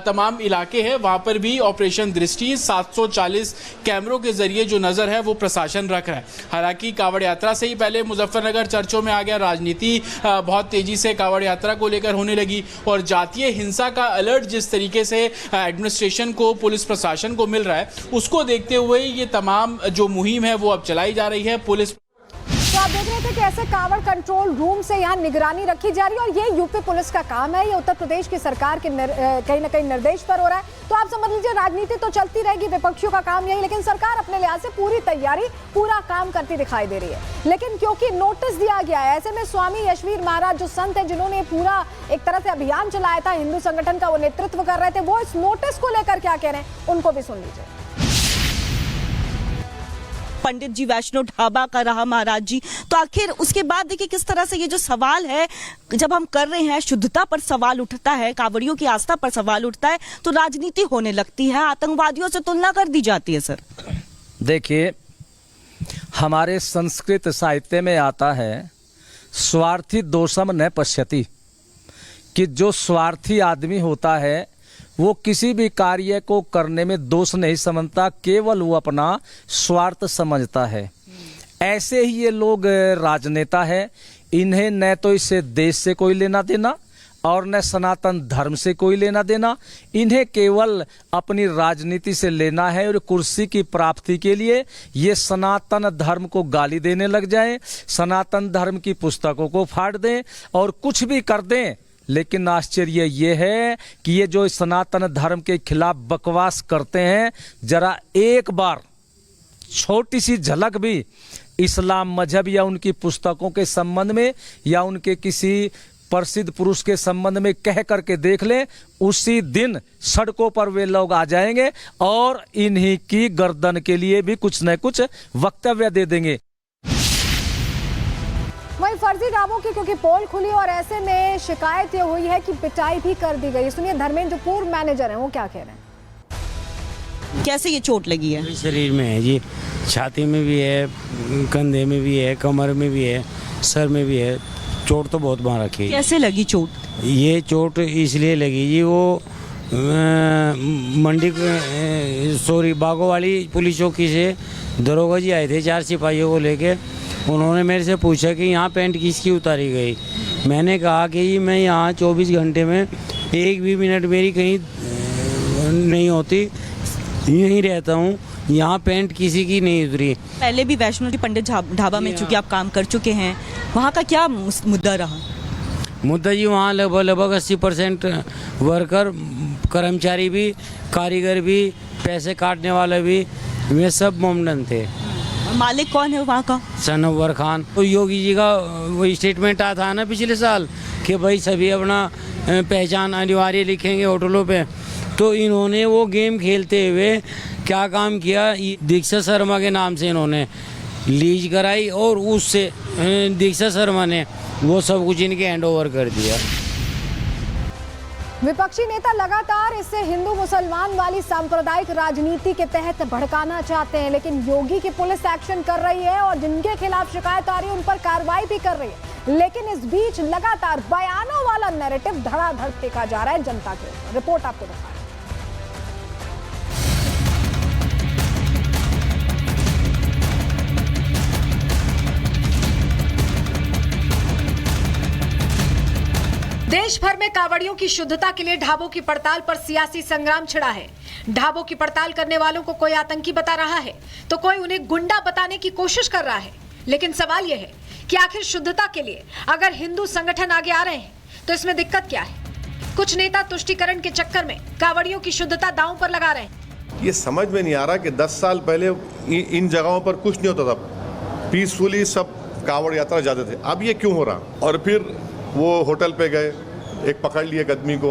तमाम इलाके हैं वहां पर भी ऑपरेशन दृष्टि 740 कैमरों के जरिए जो नजर है वो प्रशासन रख रहा है। हालांकि कावड़ यात्रा से ही पहले मुजफ्फरनगर चर्चों में आ गया, राजनीति बहुत तेजी से कावड़ यात्रा को लेकर होने लगी और जातीय हिंसा का अलर्ट जिस तरीके से एडमिनिस्ट्रेशन को, पुलिस प्रशासन को मिल रहा है, उसको देखते हुए ये तमाम जो मुहिम है वो अब चलाई जा रही है। पुलिस तो आप देख रहे थे कि ऐसे कावड़ कंट्रोल रूम से यहाँ निगरानी रखी जा रही है और ये यूपी पुलिस का काम है, ये उत्तर प्रदेश की सरकार के कहीं ना कहीं निर्देश पर हो रहा है। तो आप समझ लीजिए राजनीति तो चलती रहेगी, विपक्षियों का काम यही, लेकिन सरकार अपने लिहाज से पूरी तैयारी, पूरा काम करती दिखाई दे रही है। लेकिन क्योंकि नोटिस दिया गया है, ऐसे में स्वामी यशवीर महाराज जो संत है जिन्होंने पूरा एक तरह से अभियान चलाया था, हिंदू संगठन का वो नेतृत्व कर रहे थे, वो इस नोटिस को लेकर क्या कह रहे हैं उनको भी सुन लीजिए। पंडित जी वैष्णो ढाबा का रहा महाराज जी, तो आखिर उसके बाद देखिए किस तरह से ये जो सवाल है जब हम कर रहे हैं, शुद्धता पर सवाल उठता है, कावड़ियों की आस्था पर सवाल उठता है तो राजनीति होने लगती है, आतंकवादियों से तुलना कर दी जाती है। सर देखिए, हमारे संस्कृत साहित्य में आता है स्वार्थी दोषम न पश्यति, कि जो स्वार्थी आदमी होता है वो किसी भी कार्य को करने में दोष नहीं समझता, केवल वो अपना स्वार्थ समझता है। ऐसे ही ये लोग राजनेता है, इन्हें न तो इससे देश से कोई लेना देना और न सनातन धर्म से कोई लेना देना, इन्हें केवल अपनी राजनीति से लेना है और कुर्सी की प्राप्ति के लिए ये सनातन धर्म को गाली देने लग जाएं, सनातन धर्म की पुस्तकों को फाड़ दें और कुछ भी कर दें। लेकिन आश्चर्य ये है कि ये जो सनातन धर्म के खिलाफ बकवास करते हैं, जरा एक बार छोटी सी झलक भी इस्लाम मजहब या उनकी पुस्तकों के संबंध में या उनके किसी प्रसिद्ध पुरुष के संबंध में कह करके देख लें, उसी दिन सड़कों पर वे लोग आ जाएंगे और इन्हीं की गर्दन के लिए भी कुछ न कुछ वक्तव्य दे देंगे। वहीं फर्जी ढाबों की क्योंकि पोल खुली और ऐसे में शिकायत ये हुई है कि पिटाई भी कर दी गई। सुनिए धर्मेंद्र जो पूर्व मैनेजर हैं वो क्या कह रहे हैं। कैसे ये चोट लगी है? शरीर में है जी, छाती में भी है, कंधे में भी है, कमर में भी है, सर में भी है, चोट तो बहुत मार रखी है। कैसे लगी चोट? ये चोट इसलिए लगी जी, वो मंडी बागो वाली पुलिस चौकी से दरोगा जी आए थे 4 सिपाहियों को लेके। उन्होंने मेरे से पूछा कि यहाँ पेंट किसकी उतारी गई। मैंने कहा कि मैं यहाँ 24 घंटे में एक भी मिनट मेरी कहीं नहीं होती, यहीं रहता हूँ, यहाँ पेंट किसी की नहीं उतरी। पहले भी वैष्णो पंडित ढाबा में चूंकि आप काम कर चुके हैं, वहाँ का क्या मुद्दा रहा? मुद्दा जी वहाँ लगभग 80% वर्कर, कर्मचारी भी, कारीगर भी, पैसे काटने वाले भी, वे सब मोमडन थे। मालिक कौन है वहाँ का? सनवर खान। तो योगी जी का वो स्टेटमेंट आया था ना पिछले साल कि भाई सभी अपना पहचान अनिवार्य लिखेंगे होटलों पे, तो इन्होंने वो गेम खेलते हुए क्या काम किया, दीक्षा शर्मा के नाम से इन्होंने लीज कराई और उससे दीक्षा शर्मा ने वो सब कुछ इनके हैंड ओवर कर दिया। विपक्षी नेता लगातार इसे हिंदू मुसलमान वाली सांप्रदायिक राजनीति के तहत भड़काना चाहते हैं, लेकिन योगी की पुलिस एक्शन कर रही है और जिनके खिलाफ शिकायत आ रही है उन पर कार्रवाई भी कर रही है। लेकिन इस बीच लगातार बयानों वाला नैरेटिव धड़ाधड़ फेंका जा रहा है जनता के ऊपर। रिपोर्ट आपको दिखा। देश भर में कांवड़ियों की शुद्धता के लिए ढाबों की पड़ताल पर सियासी संग्राम छिड़ा है। ढाबों की पड़ताल करने वालों को कोई आतंकी बता रहा है तो कोई उन्हें गुंडा बताने की कोशिश कर रहा है। लेकिन सवाल यह है कि आखिर शुद्धता के लिए अगर हिंदू संगठन आगे आ रहे हैं तो इसमें दिक्कत क्या है? कुछ नेता तुष्टीकरण के चक्कर में कांवड़ियों की शुद्धता दांव पर लगा रहे हैं। ये समझ में नहीं आ रहा कि 10 साल पहले इन जगहों पर कुछ नहीं होता था, पीसफुली सब कांवड़ यात्रा जाते थे। अब ये क्यों हो रहा? और फिर वो होटल पे गए, एक पकड़ लिए एक आदमी को,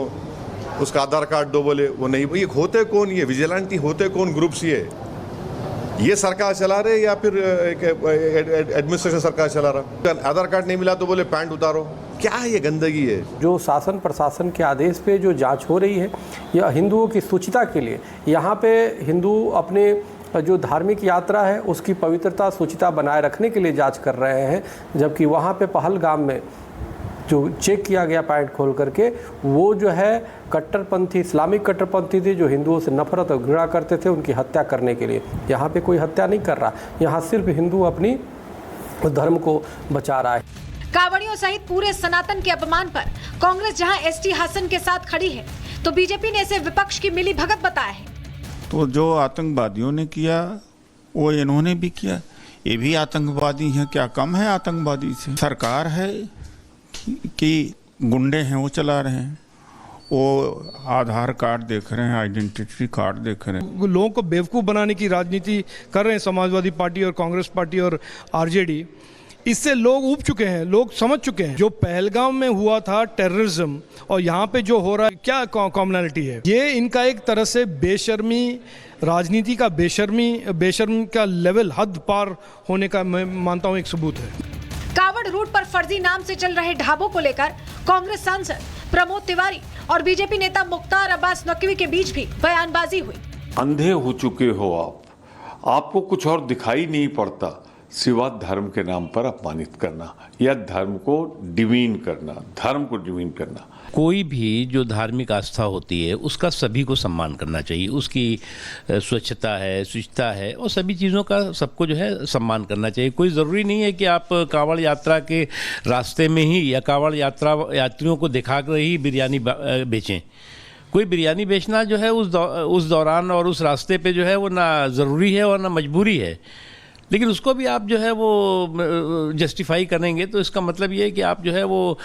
उसका आधार कार्ड दो, बोले वो नहीं। ये होते कौन? ये विजिलेंटी होते कौन ग्रुप्स? ये सरकार चला रहे या फिर एडमिनिस्ट्रेशन सरकार चला रहा? आधार कार्ड नहीं मिला तो बोले पैंट उतारो। क्या है ये गंदगी है? जो शासन प्रशासन के आदेश पे जो जांच हो रही है या हिंदुओं की शुचिता के लिए, यहाँ पे हिंदू अपने जो धार्मिक यात्रा है उसकी पवित्रता शुचिता बनाए रखने के लिए जांच कर रहे हैं, जबकि वहाँ पे पहलगाम में जो चेक किया गया पैंट खोल करके, वो जो है कट्टरपंथी, इस्लामिक कट्टरपंथी थे जो हिंदुओं से नफरत और घृणा करते थे, उनकी हत्या करने के लिए। यहाँ पे कोई हत्या नहीं कर रहा, यहाँ सिर्फ हिंदू अपनी धर्म को बचा रहा है। कांवड़ियों सहित पूरे सनातन के अपमान पर कांग्रेस जहां एसटी हसन के साथ खड़ी है तो बीजेपी ने इसे विपक्ष की मिली भगत बताया है। तो जो आतंकवादियों ने किया वो इन्होंने भी किया, ये भी आतंकवादी हैं। क्या कम है आतंकवादी से? सरकार है कि गुंडे हैं वो चला रहे हैं, वो आधार कार्ड देख रहे हैं, आइडेंटिटी कार्ड देख रहे हैं। लोगों को बेवकूफ़ बनाने की राजनीति कर रहे हैं समाजवादी पार्टी और कांग्रेस पार्टी और आरजेडी। इससे लोग ऊब चुके हैं, लोग समझ चुके हैं जो पहलगाम में हुआ था टेररिज्म और यहाँ पे जो हो रहा है क्या कॉमनैलिटी है। ये इनका एक तरह से बेशर्मी, राजनीति का बेशर्मी का लेवल हद पार होने का मैं मानता हूँ एक सबूत है। कावड़ रूट पर फर्जी नाम से चल रहे ढाबों को लेकर कांग्रेस सांसद प्रमोद तिवारी और बीजेपी नेता मुख्तार अब्बास नकवी के बीच भी बयानबाजी हुई। अंधे हो चुके हो आपको कुछ और दिखाई नहीं पड़ता सिवा धर्म के नाम पर अपमानित करना या धर्म को डिमीन करना। कोई भी जो धार्मिक आस्था होती है उसका सभी को सम्मान करना चाहिए, उसकी स्वच्छता है, शुचिता है और सभी चीज़ों का सबको जो है सम्मान करना चाहिए। कोई ज़रूरी नहीं है कि आप कांवड़ यात्रा के रास्ते में ही या कांवड़ यात्रियों को दिखा कर ही बिरयानी बेचें। कोई बिरयानी बेचना जो है उस दौरान और उस रास्ते पे जो है वो ना ज़रूरी है और ना मजबूरी है, लेकिन उसको भी आप जो है वो जस्टिफाई करेंगे तो इसका मतलब ये है कि आप जो है वो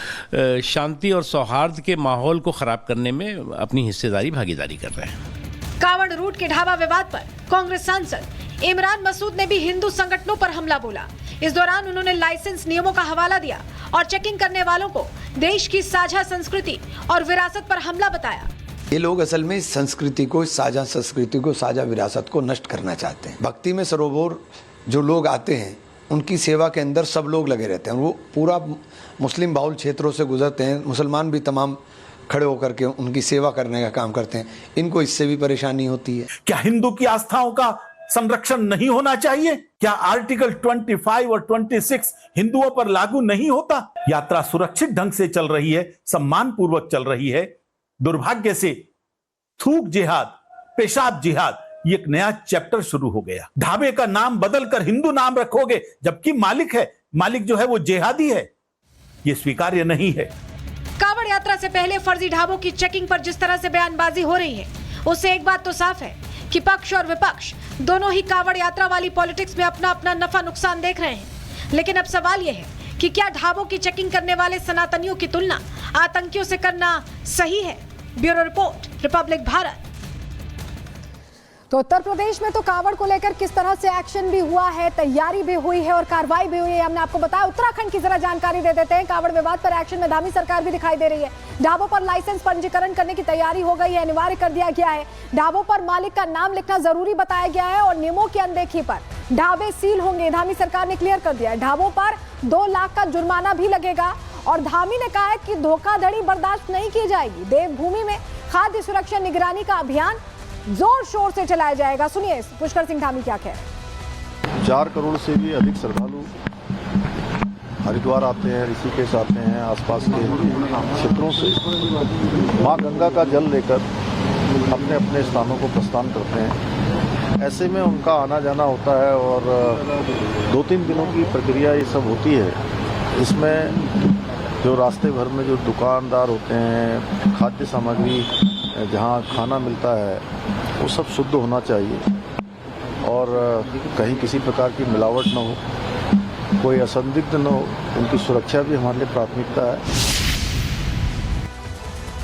शांति और सौहार्द के माहौल को ख़राब करने में अपनी भागीदारी कर रहे हैं। कावड़ रूट के ढाबा विवाद पर कांग्रेस सांसद इमरान मसूद ने भी हिंदू संगठनों पर हमला बोला। इस दौरान उन्होंने लाइसेंस नियमों का हवाला दिया और चेकिंग करने वालों को देश की साझा संस्कृति और विरासत पर हमला बताया। ये लोग असल में संस्कृति को, साझा संस्कृति को, साझा विरासत को नष्ट करना चाहते हैं। भक्ति में सरोवर जो लोग आते हैं उनकी सेवा के अंदर सब लोग लगे रहते हैं। वो पूरा मुस्लिम बाहुल क्षेत्रों से गुजरते हैं, मुसलमान भी तमाम खड़े होकर के उनकी सेवा करने का काम करते हैं। इनको इससे भी परेशानी होती है। क्या हिंदू की आस्थाओं का संरक्षण नहीं होना चाहिए? क्या आर्टिकल 25 और 26 हिंदुओं पर लागू नहीं होता? यात्रा सुरक्षित ढंग से चल रही है, सम्मान पूर्वक चल रही है। दुर्भाग्य से थूक जिहाद, पेशाब जिहाद, ये एक नया चैप्टर शुरू हो गया। ढाबे का नाम बदलकर हिंदू नाम रखोगे जबकि मालिक जो है वो जिहादी है, ये स्वीकार्य नहीं है। कावड़ यात्रा से पहले फर्जी ढाबों की चेकिंग पर जिस तरह से बयानबाजी हो रही है उससे एक बात तो साफ है कि पक्ष और विपक्ष दोनों ही कावड़ यात्रा वाली पॉलिटिक्स में अपना अपना नफा नुकसान देख रहे हैं। लेकिन अब सवाल यह है कि क्या ढाबों की चेकिंग करने वाले सनातनियों की तुलना आतंकियों से करना सही है? Bureau report, Republic Bharat. तो उत्तर प्रदेश में तो कावड़ को लेकर किस तरह से एक्शन भी हुआ है, तैयारी भी हुई है और कार्रवाई भी हुई है, हमने आपको बताया। उत्तराखंड की जरा जानकारी दे देते हैं। कावड़ विवाद पर एक्शन में धामी सरकार भी दिखाई दे रही है। ढाबों पर लाइसेंस पंजीकरण करने की तैयारी हो गई है, अनिवार्य कर दिया गया है। ढाबों पर मालिक का नाम लिखना जरूरी बताया गया है और नियमों की अनदेखी पर ढाबे सील होंगे, धामी सरकार ने क्लियर कर दिया है। ढाबों पर 2 लाख का जुर्माना भी लगेगा और धामी ने कहा है कि धोखाधड़ी बर्दाश्त नहीं की जाएगी। देवभूमि में खाद्य सुरक्षा निगरानी का अभियान जोर शोर से चलाया जाएगा। सुनिए पुष्कर सिंह धामी क्या कह रहे हैं। 4 करोड़ से भी अधिक श्रद्धालु हरिद्वार आते हैं, ऋषिकेश आते हैं, आसपास के क्षेत्रों से मां गंगा का जल लेकर अपने अपने स्थानों को प्रस्थान करते हैं। ऐसे में उनका आना जाना होता है और 2-3 दिनों की प्रक्रिया ये सब होती है। इसमें जो रास्ते भर में जो दुकानदार होते हैं, खाद्य सामग्री जहाँ खाना मिलता है वो सब शुद्ध होना चाहिए और कहीं किसी प्रकार की मिलावट न हो, कोई असंदिग्ध न हो, उनकी सुरक्षा भी हमारे लिए प्राथमिकता है।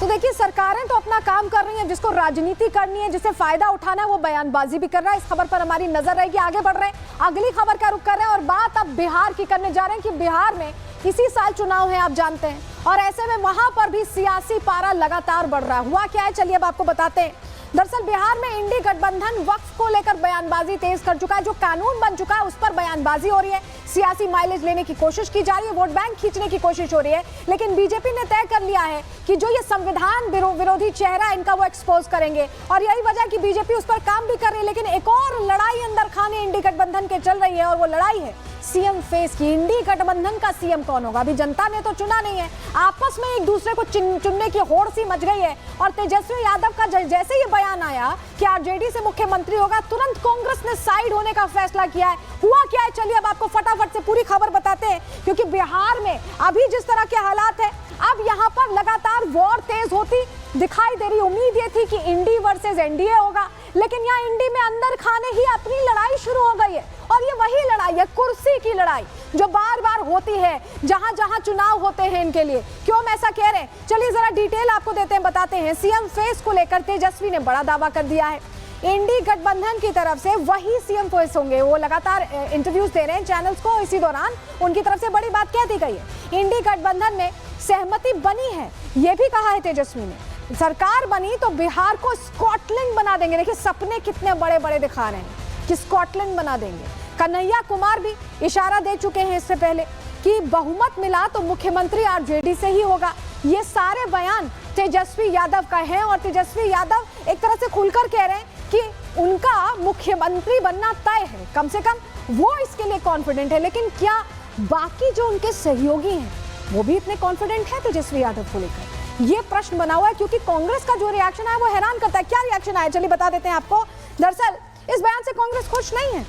तो देखिए सरकारें तो अपना काम कर रही हैं, जिसको राजनीति करनी है, जिसे फायदा उठाना है वो बयानबाजी भी कर रहा है। इस खबर पर हमारी नजर रहेगी। आगे बढ़ रहे हैं, अगली खबर का रुख कर रहे हैं और बात अब बिहार की करने जा रहे हैं कि बिहार में इसी साल चुनाव है, आप जानते हैं, और ऐसे में वहां पर भी सियासी पारा लगातार बढ़ रहा है। हुआ क्या है चलिए अब आपको बताते हैं। दरअसल बिहार में इंडी गठबंधन वक्फ को लेकर बयानबाजी तेज कर चुका है। जो कानून बन चुका है उस पर बयानबाजी हो रही है, सियासी माइलेज लेने की कोशिश की जा रही है, वोट बैंक खींचने की कोशिश हो रही है। लेकिन बीजेपी ने तय कर लिया है कि जो ये संविधान विरोधी चेहरा इनका वो एक्सपोज करेंगे और यही वजह कि बीजेपी उस पर काम भी कर रही है। लेकिन एक और लड़ाई अंदर खाने इंडी गठबंधन के चल रही है और वो लड़ाई है सीएम फेस की। इंडी गठबंधन का सीएम कौन होगा अभी जनता ने तो चुना नहीं है, आपस में एक दूसरे को चुनने की होड़ सी मच गई है। और तेजस्वी यादव का जैसे ये बयान आया कि आरजेडी से मुख्यमंत्री होगा, तुरंत कांग्रेस ने साइड होने का फैसला किया है। हुआ क्या है चलिए अब आपको फटाफट से पूरी खबर बताते हैं, क्योंकि बिहार में अभी जिस तरह के हालात है, अब यहाँ पर लगातार वॉर तेज होती दिखाई दे रही। उम्मीद ये थी कि इंडी वर्सेस एनडीए होगा, लेकिन यहाँ इंडी में अंदर खाने ही अपनी लड़ाई शुरू हो गई है। और ये वही लड़ाई है, कुर्सी की लड़ाई, जो बार बार होती है जहां जहां चुनाव होते हैं इनके लिए। क्यों हम ऐसा कह रहे हैं चलिए जरा डिटेल आपको देते हैं, बताते हैं। सीएम फेस को लेकर तेजस्वी ने बड़ा दावा कर दिया है। इंडी गठबंधन की तरफ से वही सीएम फेस होंगे, वो लगातार इंटरव्यूज दे रहे हैं चैनल्स को। इसी दौरान उनकी तरफ से बड़ी बात कह दी गई है, इंडी गठबंधन में सहमति बनी है, ये भी कहा है तेजस्वी ने। सरकार बनी तो बिहार को स्कॉटलैंड बना देंगे। देखिए सपने कितने बड़े बड़े दिखा रहे हैं कि स्कॉटलैंड बना देंगे। कन्हैया कुमार भी इशारा दे चुके हैं इससे पहले कि बहुमत मिला तो मुख्यमंत्री आरजेडी से ही होगा। ये सारे बयान तेजस्वी यादव का है और तेजस्वी यादव एक तरह से खुलकर कह रहे हैं कि उनका मुख्यमंत्री बनना तय है, कम से कम वो इसके लिए कॉन्फिडेंट है। लेकिन क्या बाकी जो उनके सहयोगी हैं वो भी इतने कॉन्फिडेंट है तेजस्वी यादव को लेकर? ये प्रश्न बना हुआ है, क्योंकि कांग्रेस का जो रिएक्शन है वो हैरान करता है। क्या रिएक्शन आया चलिए बता देते हैं आपको। दरअसल इस बयान से कांग्रेस खुश नहीं है।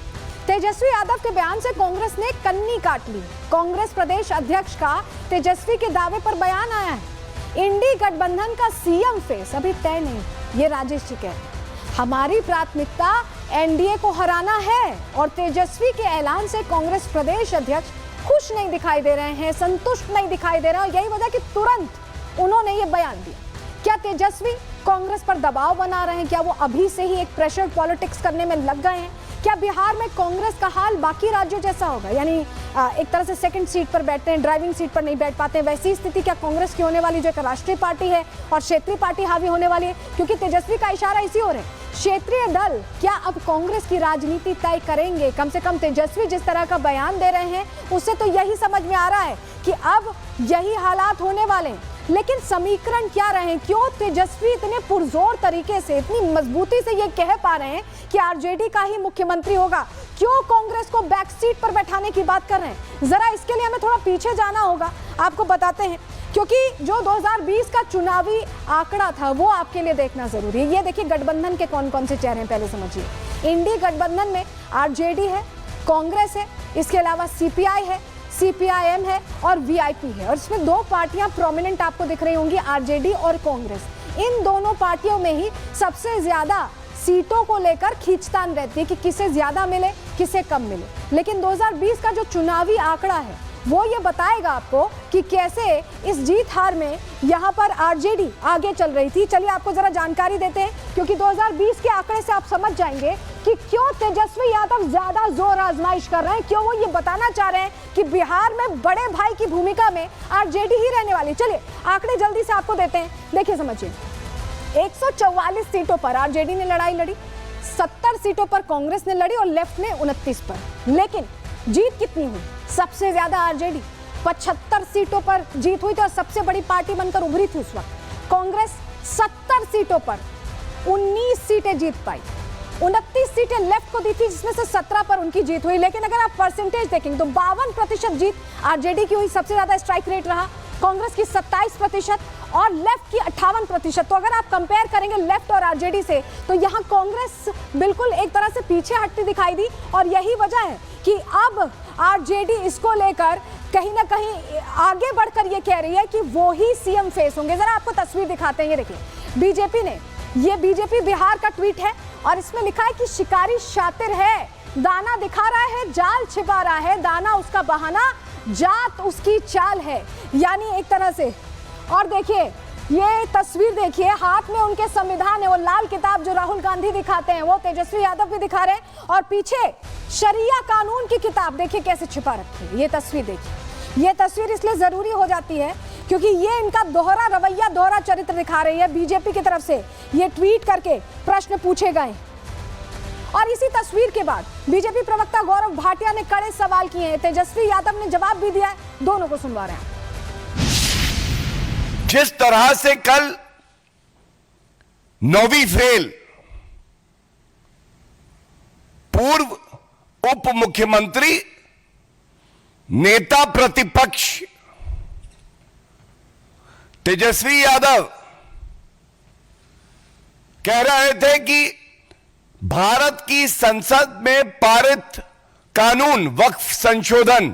तेजस्वी यादव के बयान से कांग्रेस ने कन्नी काट ली। कांग्रेस प्रदेश अध्यक्ष का तेजस्वी के दावे पर बयान आया है, इंडी गठबंधन का सीएम फेस अभी तय नहीं। ये राजेश जी कह रहे हैं, हमारी प्राथमिकता एनडीए को हराना है। और तेजस्वी के ऐलान से कांग्रेस प्रदेश अध्यक्ष खुश नहीं दिखाई दे रहे हैं, संतुष्ट नहीं दिखाई दे रहे हैं। यही वजह कि तुरंत उन्होंने ये बयान दिया। क्या तेजस्वी कांग्रेस पर दबाव बना रहे हैं? क्या वो अभी से ही एक प्रेशर पॉलिटिक्स करने में लग गए हैं? क्या बिहार में कांग्रेस का हाल बाकी राज्यों जैसा होगा, यानी एक तरह से सेकंड सीट पर बैठते हैं, ड्राइविंग सीट पर नहीं बैठ पाते, वैसी स्थिति क्या कांग्रेस की होने वाली, जो एक राष्ट्रीय पार्टी है और क्षेत्रीय पार्टी हावी होने वाली है? क्योंकि तेजस्वी का इशारा इसी ओर है। क्षेत्रीय दल क्या अब कांग्रेस की राजनीति तय करेंगे? कम से कम तेजस्वी जिस तरह का बयान दे रहे हैं उससे तो यही समझ में आ रहा है कि अब यही हालात होने वाले हैं। लेकिन समीकरण क्या रहे? क्यों तेजस्वी इतने पुरजोर तरीके से, इतनी मजबूती से ये कह पा रहे हैं कि आरजेडी का ही मुख्यमंत्री होगा? क्यों कांग्रेस को बैक सीट पर बैठाने की बात कर रहे हैं? जरा इसके लिए हमें थोड़ा पीछे जाना होगा, आपको बताते हैं, क्योंकि जो 2020 का चुनावी आंकड़ा था वो आपके लिए देखना जरूरी है। ये देखिए गठबंधन के कौन कौन से चेहरे हैं, पहले समझिए। इंडी गठबंधन में आरजेडी है, कांग्रेस है, इसके अलावा सीपीआई है, सीपीआईएम है और वीआईपी है। और इसमें दो पार्टियां प्रोमिनेंट आपको दिख रही होंगी, आरजेडी और कांग्रेस। इन दोनों पार्टियों में ही सबसे ज्यादा सीटों को लेकर खींचतान रहती है कि किसे ज्यादा मिले, किसे कम मिले। लेकिन 2020 का जो चुनावी आंकड़ा है वो ये बताएगा आपको कि कैसे इस जीत हार में यहाँ पर आरजेडी आगे चल रही थी। चलिए आपको जरा जानकारी देते हैं, क्योंकि 2020 के आंकड़े से आप समझ जाएंगे कि क्यों तेजस्वी यादव ज्यादा जोर आजमाइश कर रहे हैं, क्यों वो ये बताना चाह रहे हैं कि बिहार में बड़े भाई की भूमिका में आरजेडी ही रहने वाली। चलिए आंकड़े जल्दी से आपको देते हैं, देखिए समझिए। 144 सीटों पर आरजेडी ने लड़ाई लड़ी, 70 सीटों पर कांग्रेस ने लड़ी और लेफ्ट ने 29 पर। लेकिन जीत कितनी हुई? सबसे ज्यादा आरजेडी 75 सीटों पर जीत हुई थी और सबसे बड़ी पार्टी बनकर उभरी थी उस वक्त। कांग्रेस 70 सीटों पर 19 सीटें जीत पाई, 29 सीटें लेफ्ट को दी थी, जिसमें से 17 पर उनकी जीत हुई। लेकिन अगर आप परसेंटेज देखेंगे तो 52% जीत आरजेडी की हुई, सबसे ज्यादा स्ट्राइक रेट रहा, कांग्रेस की 27% और लेफ्ट की 58%। तो अगर आप कंपेयर करेंगे लेफ्ट और आरजेडी से तो यहाँ कांग्रेस बिल्कुल एक तरह से पीछे हटती दिखाई दी और यही वजह है कि अब आरजेडी इसको लेकर कहीं ना कहीं आगे बढ़कर ये कह रही है कि वो ही सीएम फेस होंगे। जरा आपको तस्वीर दिखाते हैं, ये देखिए बीजेपी ने, ये बीजेपी बिहार का ट्वीट है और इसमें लिखा है कि शिकारी शातिर है, दाना दिखा रहा है, जाल छिपा रहा है, दाना उसका बहाना, जात उसकी चाल है, यानी एक तरह से। और देखिए ये तस्वीर देखिए, हाथ में उनके संविधान है, वो लाल किताब जो राहुल गांधी दिखाते हैं वो तेजस्वी यादव भी दिखा रहे हैं और पीछे शरिया कानून की किताब देखिए कैसे छिपा रखी है। ये तस्वीर देखिए, ये तस्वीर इसलिए जरूरी हो जाती है क्योंकि ये इनका दोहरा रवैया, दोहरा चरित्र दिखा रही है। बीजेपी की तरफ से ये ट्वीट करके प्रश्न पूछे गए और इसी तस्वीर के बाद बीजेपी प्रवक्ता गौरव भाटिया ने कड़े सवाल किए हैं, तेजस्वी यादव ने जवाब भी दिया है, दोनों को सुनवा रहे हैं। जिस तरह से कल 9वीं फेल पूर्व उप मुख्यमंत्री, नेता प्रतिपक्ष तेजस्वी यादव कह रहे थे कि भारत की संसद में पारित कानून वक्फ संशोधन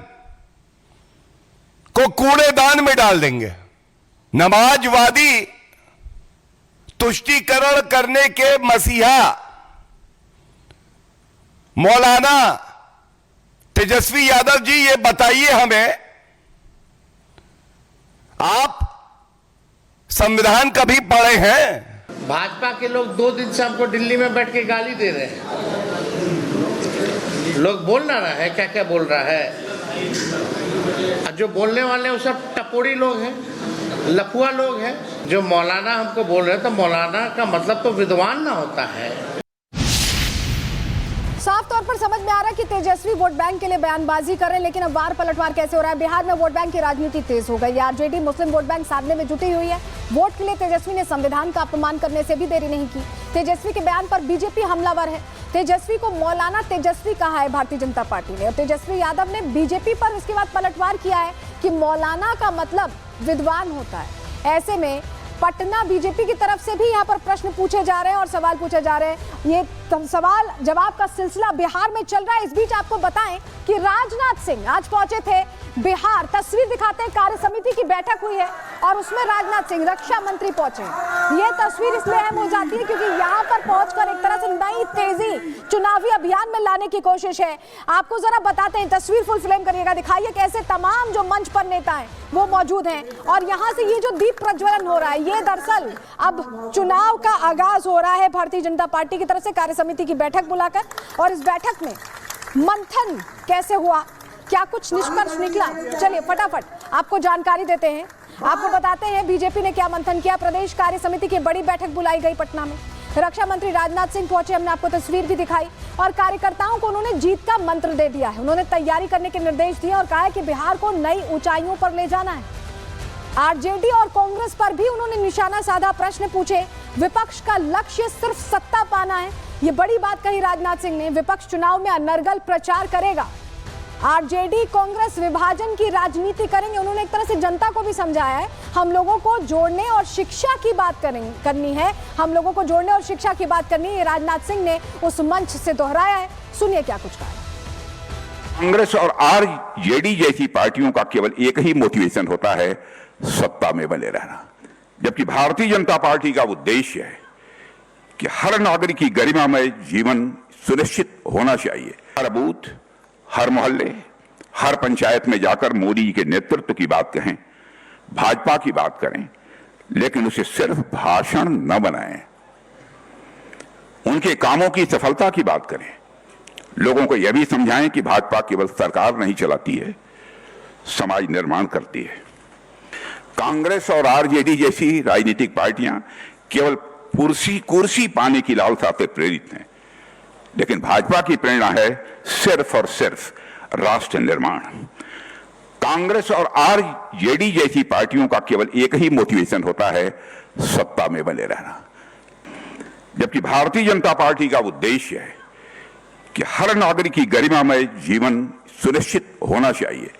को कूड़ेदान में डाल देंगे, नमाजवादी तुष्टीकरण करने के मसीहा मौलाना तेजस्वी यादव जी, ये बताइए हमें, आप संविधान कभी पढ़े हैं? भाजपा के लोग 2 दिन से हमको दिल्ली में बैठ के गाली दे रहे हैं। लोग बोल ना रहा है, क्या क्या बोल रहा है, और जो बोलने वाले हैं वो सब टपोरी लोग हैं, लफुआ लोग हैं। जो मौलाना हमको बोल रहे हैं तो मौलाना का मतलब तो विद्वान ना होता है। साफ तौर पर समझ में आ रहा है कि तेजस्वी वोट बैंक के लिए बयानबाजी कर रहे हैं, लेकिन अब वार पलटवार कैसे हो रहा है। बिहार में वोट बैंक की राजनीति तेज हो गई। आरजेडी मुस्लिम वोट बैंक साधने में जुटी हुई है। वोट के लिए तेजस्वी ने संविधान का अपमान करने से भी देरी नहीं की। तेजस्वी के बयान पर बीजेपी हमलावर है। तेजस्वी को मौलाना तेजस्वी कहा है भारतीय जनता पार्टी ने और तेजस्वी यादव ने बीजेपी पर उसके बाद पलटवार किया है कि मौलाना का मतलब विद्वान होता है। ऐसे में पटना बीजेपी की तरफ से भी यहाँ पर प्रश्न पूछे जा रहे हैं और सवाल पूछे जा रहे हैं। ये सवाल जवाब का सिलसिला बिहार में चल रहा है। इस बीच आपको बताएं कि राजनाथ सिंह आज पहुंचे थे बिहार। तस्वीर दिखाते हैं, कार्य समिति की बैठक हुई है और उसमें राजनाथ सिंह रक्षा मंत्री पहुंचे। ये तस्वीर इसलिए अहम हो जाती है क्योंकि यहाँ पर पहुंचकर एक तरह से नई तेजी चुनावी अभियान में लाने की कोशिश है। आपको जरा बताते हैं, तस्वीर फुल फ्रेम करिएगा, दिखाइए कैसे तमाम जो मंच पर नेता हैं वो मौजूद हैं और यहाँ से ये जो दीप प्रज्वलन हो रहा है, ये दरअसल अब चुनाव का आगाज हो रहा है भारतीय जनता पार्टी की तरफ से कार्य समिति की बैठक बुलाकर। और इस बैठक में मंथन कैसे हुआ, क्या कुछ निष्कर्ष निकला, चलिए फटाफट आपको जानकारी देते हैं। आपको बताते हैं बीजेपी ने क्या मंथन किया। प्रदेश कार्य समिति की बड़ी बैठक बुलाई गई पटना में। रक्षा मंत्री राजनाथ सिंह पहुंचे, हमने आपको तस्वीर भी दिखाई और कार्यकर्ताओं को उन्होंने जीत का मंत्र दे दिया है। उन्होंने तैयारी करने के निर्देश दिए और कहा है कि बिहार को नई ऊंचाइयों पर ले जाना है। आरजेडी और कांग्रेस पर भी उन्होंने निशाना साधा, प्रश्न पूछे। विपक्ष का लक्ष्य सिर्फ सत्ता पाना है, ये बड़ी बात कही राजनाथ सिंह ने। विपक्ष चुनाव में अनर्गल प्रचार करेगा। आरजेडी कांग्रेस विभाजन की राजनीति करेंगे। उन्होंने एक तरह से जनता को भी समझाया है, हम लोगों को जोड़ने और शिक्षा की बात करनी है, हम लोगों को जोड़ने और शिक्षा की बात करनी है। राजनाथ सिंह ने उस मंच से दोहराया है, सुनिए क्या कुछ कहा। कांग्रेस और आरजेडी जैसी पार्टियों का केवल एक ही मोटिवेशन होता है, सत्ता में बने रहना, जबकि भारतीय जनता पार्टी का उद्देश्य है कि हर नागरिक की गरिमामय जीवन सुनिश्चित होना चाहिए। हर बूथ, हर मोहल्ले, हर पंचायत में जाकर मोदी जी के नेतृत्व की बात कहें, भाजपा की बात करें, लेकिन उसे सिर्फ भाषण न बनाएं, उनके कामों की सफलता की बात करें। लोगों को यह भी समझाएं कि भाजपा केवल सरकार नहीं चलाती है, समाज निर्माण करती है। कांग्रेस और आरजेडी जैसी राजनीतिक पार्टियां केवल कुर्सी पाने की लालसा से प्रेरित हैं, लेकिन भाजपा की प्रेरणा है सिर्फ और सिर्फ राष्ट्र निर्माण। कांग्रेस और आरजेडी जैसी पार्टियों का केवल एक ही मोटिवेशन होता है, सत्ता में बने रहना। जबकि भारतीय जनता पार्टी का उद्देश्य है कि हर नागरिक की गरिमामय जीवन सुनिश्चित होना चाहिए।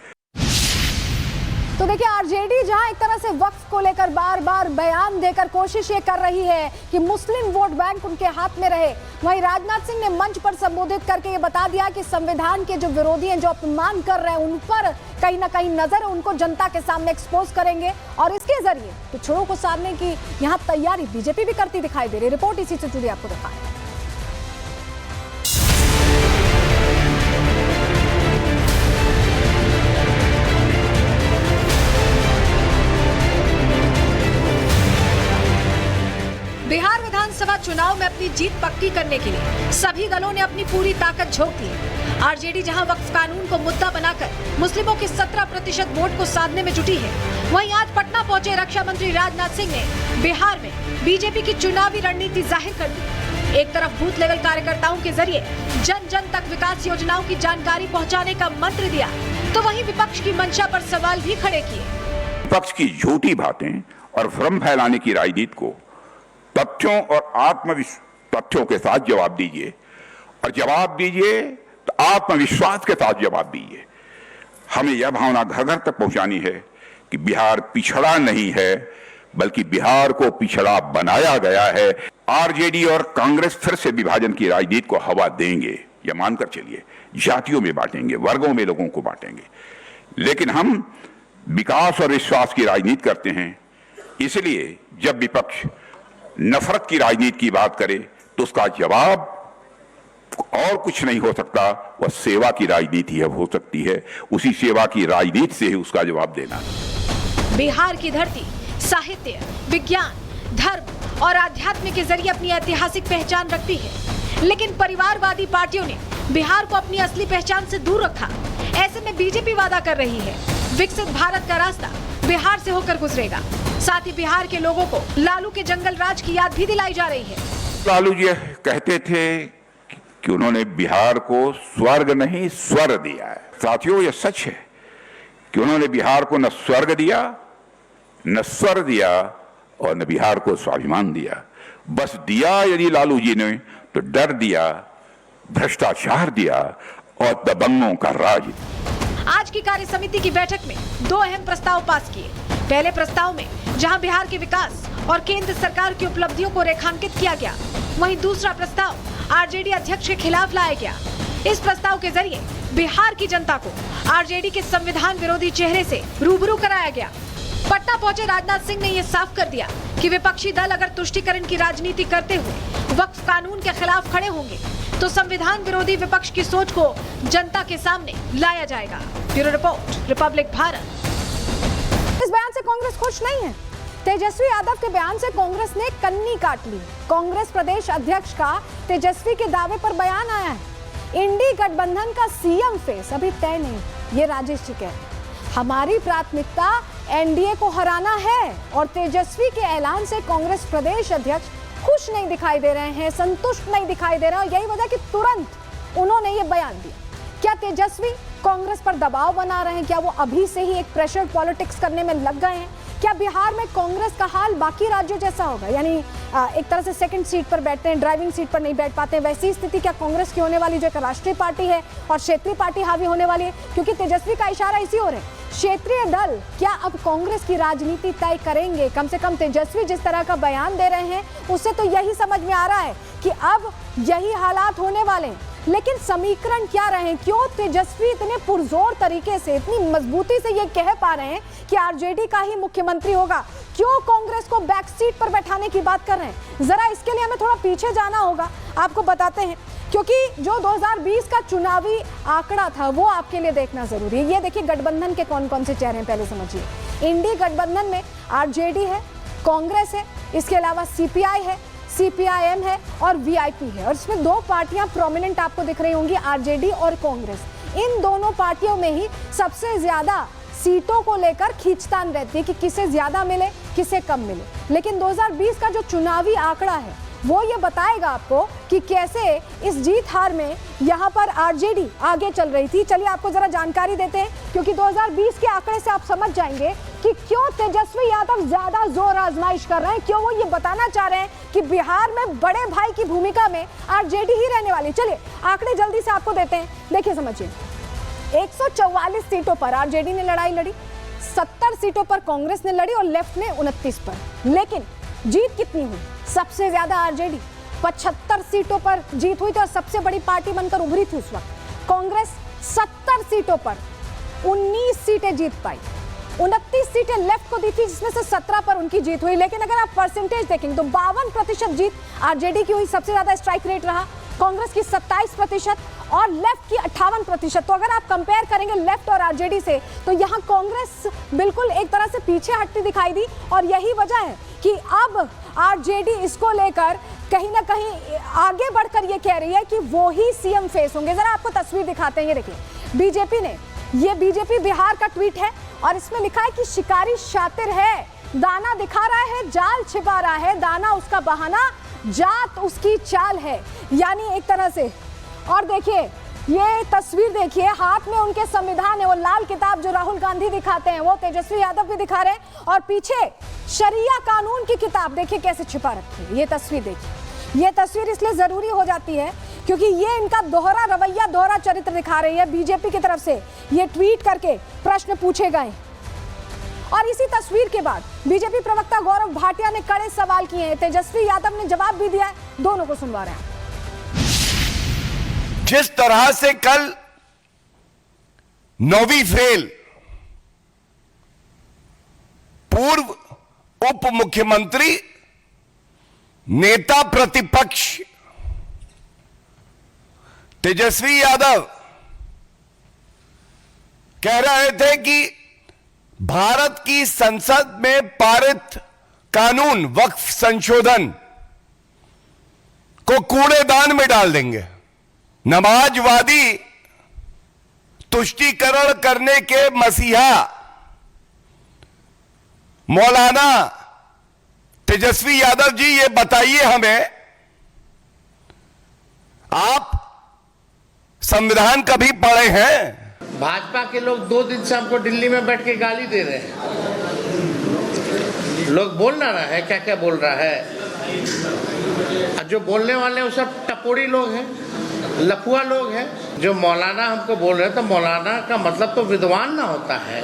तो देखिए, आरजेडी जहां एक तरह से वक्फ को लेकर बार बार बयान देकर कोशिश ये कर रही है कि मुस्लिम वोट बैंक उनके हाथ में रहे, वहीं राजनाथ सिंह ने मंच पर संबोधित करके ये बता दिया कि संविधान के जो विरोधी हैं, जो अपमान कर रहे हैं, उन पर कहीं ना कहीं नजर है, उनको जनता के सामने एक्सपोज करेंगे और इसके जरिए पिछड़ों को साधने की यहाँ तैयारी बीजेपी भी करती दिखाई दे रही है। रिपोर्ट इसी से जुड़ी आपको दिखाएं। बिहार विधानसभा चुनाव में अपनी जीत पक्की करने के लिए सभी दलों ने अपनी पूरी ताकत झोंक दी है। आरजेडी जहां वक्फ कानून को मुद्दा बनाकर मुस्लिमों के 17% वोट को साधने में जुटी है, वहीं आज पटना पहुंचे रक्षा मंत्री राजनाथ सिंह ने बिहार में बीजेपी की चुनावी रणनीति जाहिर कर दी। एक तरफ बूथ लेवल कार्यकर्ताओं के जरिए जन जन तक विकास योजनाओं की जानकारी पहुँचाने का मंत्र दिया, तो वहीं विपक्ष की मंशा पर सवाल भी खड़े किए। विपक्ष की झूठी बातें और भ्रम फैलाने की राजनीति को तथ्यों और तथ्यों के साथ जवाब दीजिए, और जवाब दीजिए तो आत्मविश्वास के साथ जवाब दीजिए। हमें यह भावना घर घर तक पहुंचानी है कि बिहार पिछड़ा नहीं है, बल्कि बिहार को पिछड़ा बनाया गया है। आरजेडी और कांग्रेस फिर से विभाजन की राजनीति को हवा देंगे, यह मानकर चलिए। जातियों में बांटेंगे, वर्गों में लोगों को बांटेंगे, लेकिन हम विकास और विश्वास की राजनीति करते हैं। इसलिए जब विपक्ष नफरत की राजनीति की बात करे तो उसका जवाब और कुछ नहीं हो सकता, वह सेवा की राजनीति हो सकती है। उसी सेवा की राजनीति से ही उसका जवाब देना। बिहार की धरती साहित्य, विज्ञान, धर्म और आध्यात्म के जरिए अपनी ऐतिहासिक पहचान रखती है, लेकिन परिवारवादी पार्टियों ने बिहार को अपनी असली पहचान से दूर रखा। ऐसे में बीजेपी वादा कर रही है विकसित भारत का रास्ता बिहार से होकर गुजरेगा। साथ ही बिहार के लोगों को लालू के जंगल राज की याद भी दिलाई जा रही है। लालू जी कहते थे कि उन्होंने बिहार को स्वर्ग नहीं स्वर दिया है। साथियों, यह सच है कि उन्होंने बिहार को न स्वर्ग दिया, न स्वर दिया और न बिहार को स्वाभिमान दिया। बस दिया यदि लालू जी ने तो डर दिया, भ्रष्टाचार दिया और दबंगों का राज। आज की कार्य समिति की बैठक में 2 अहम प्रस्ताव पास किए। पहले प्रस्ताव में जहां बिहार के विकास और केंद्र सरकार की उपलब्धियों को रेखांकित किया गया, वहीं दूसरा प्रस्ताव आरजेडी अध्यक्ष के खिलाफ लाया गया। इस प्रस्ताव के जरिए बिहार की जनता को आरजेडी के संविधान विरोधी चेहरे से रूबरू कराया गया। पटना पहुंचे राजनाथ सिंह ने यह साफ कर दिया कि विपक्षी दल अगर तुष्टीकरण की राजनीति करते हुए वक्फ कानून के खिलाफ खड़े होंगे तो संविधान विरोधी विपक्ष की सोच को जनता के सामने लाया जाएगा। Bureau report, Republic Bharat. इस बयान से कांग्रेस खुश नहीं है। तेजस्वी यादव के बयान से कांग्रेस ने कन्नी काट ली। कांग्रेस प्रदेश अध्यक्ष का तेजस्वी के दावे पर बयान आया है। इंडी गठबंधन का सीएम फेस अभी तय नहीं, ये राजेश जी कह रहे हैं। हमारी प्राथमिकता एनडीए को हराना है और तेजस्वी के ऐलान से कांग्रेस प्रदेश अध्यक्ष खुश नहीं दिखाई दे रहे हैं, संतुष्ट नहीं दिखाई दे रहे हैं। यही वजह कि तुरंत उन्होंने ये बयान दिया। क्या तेजस्वी कांग्रेस पर दबाव बना रहे हैं? क्या वो अभी से ही एक प्रेशर पॉलिटिक्स करने में लग गए हैं? क्या बिहार में कांग्रेस का हाल बाकी राज्यों जैसा होगा, यानी एक तरह से सेकंड सीट पर बैठते हैं, ड्राइविंग सीट पर नहीं बैठ पाते, वैसी स्थिति क्या कांग्रेस की होने वाली, जो एक राष्ट्रीय पार्टी है और क्षेत्रीय पार्टी हावी होने वाली है? क्योंकि तेजस्वी का इशारा इसी ओर है। क्षेत्रीय दल क्या अब कांग्रेस की राजनीति तय करेंगे? कम से कम तेजस्वी जिस तरह का बयान दे रहे हैं उससे तो यही समझ में आ रहा है कि अब यही हालात होने वाले हैं। लेकिन समीकरण क्या रहे? क्यों तेजस्वी इतने पुरजोर तरीके से, इतनी मजबूती से ये कह पा रहे हैं कि आरजेडी का ही मुख्यमंत्री होगा? क्यों कांग्रेस को बैक सीट पर बैठाने की बात कर रहे हैं? जरा इसके लिए हमें थोड़ा पीछे जाना होगा, आपको बताते हैं, क्योंकि जो 2020 का चुनावी आंकड़ा था वो आपके लिए देखना जरूरी है। ये देखिए गठबंधन के कौन कौन से चेहरे हैं, पहले समझिए। इंडी गठबंधन में आरजेडी है, कांग्रेस है, इसके अलावा सीपीआई है, सीपीआईएम है और वीआईपी है। और इसमें 2 पार्टियां प्रोमिनेंट आपको दिख रही होंगी, आरजेडी और कांग्रेस। इन दोनों पार्टियों में ही सबसे ज्यादा सीटों को लेकर खींचतान रहती है कि किसे ज्यादा मिले, किसे कम मिले। लेकिन 2020 का जो चुनावी आंकड़ा है वो ये बताएगा आपको कि कैसे इस जीत हार में यहाँ पर आरजेडी आगे चल रही थी। चलिए आपको जरा जानकारी देते हैं, क्योंकि 2020 के आंकड़े से आप समझ जाएंगे कि क्यों तेजस्वी यादव ज्यादा जोर आजमाइश कर रहे हैं, क्यों वो ये बताना चाह रहे हैं कि बिहार में बड़े भाई की भूमिका में आरजेडी ही रहने वाली। चलिए आंकड़े जल्दी से आपको देते हैं, देखिए समझिए। 144 सीटों पर आरजेडी ने लड़ाई लड़ी, 70 सीटों पर कांग्रेस ने लड़ी और लेफ्ट ने 29 पर। लेकिन जीत कितनी हुई? सबसे ज्यादा आरजेडी 75 सीटों पर जीत हुई थी और सबसे बड़ी पार्टी बनकर उभरी थी उस वक्त। कांग्रेस 70 सीटों पर 19 सीटें जीत पाई, 29 सीटें लेफ्ट को दी थी, जिसमें से 17 पर उनकी जीत हुई। लेकिन अगर आप परसेंटेज देखेंगे तो 52% जीत आरजेडी की हुई, सबसे ज्यादा स्ट्राइक रेट रहा। कांग्रेस की 27% और लेफ्ट की 58%। तो अगर आप कंपेयर करेंगे लेफ्ट और आरजेडी से, तो यहाँ कांग्रेस बिल्कुल एक तरह से पीछे हटती दिखाई दी। और यही वजह है कि अब आरजेडी इसको लेकर कहीं ना कहीं आगे बढ़कर ये कह रही है कि वो ही सीएम फेस होंगे। जरा आपको तस्वीर दिखाते हैं, ये देखिए बीजेपी ने, ये बीजेपी बिहार का ट्वीट है और इसमें लिखा है कि शिकारी शातिर है, दाना दिखा रहा है, जाल छिपा रहा है, दाना उसका बहाना, जात उसकी चाल है। यानी एक तरह से, और देखिए ये तस्वीर देखिए, हाथ में उनके संविधान है, वो लाल किताब जो राहुल गांधी दिखाते हैं वो तेजस्वी यादव भी दिखा रहे हैं, और पीछे शरिया कानून की किताब देखिए कैसे छिपा रखी है। ये तस्वीर देखिए, ये तस्वीर इसलिए जरूरी हो जाती है क्योंकि ये इनका दोहरा रवैया, दोहरा चरित्र दिखा रही है। बीजेपी की तरफ से ये ट्वीट करके प्रश्न पूछे गए और इसी तस्वीर के बाद बीजेपी प्रवक्ता गौरव भाटिया ने कड़े सवाल किए हैं। तेजस्वी यादव ने जवाब भी दिया है, दोनों को सुनवा रहे हैं। जिस तरह से कल 9वीं फेल पूर्व उप मुख्यमंत्री, नेता प्रतिपक्ष तेजस्वी यादव कह रहे थे कि भारत की संसद में पारित कानून वक्फ संशोधन को कूड़ेदान में डाल देंगे, नमाजवादी तुष्टीकरण करने के मसीहा मौलाना तेजस्वी यादव जी, ये बताइए हमें, आप संविधान कभी पढ़े हैं? भाजपा के लोग 2 दिन से हमको दिल्ली में बैठ के गाली दे रहे हैं। लोग बोल ना रहा है क्या क्या बोल रहा है, और जो बोलने वाले वो सब टपोरी लोग हैं, लफुआ लोग हैं। जो मौलाना हमको बोल रहे हैं, तो मौलाना का मतलब तो विद्वान ना होता है।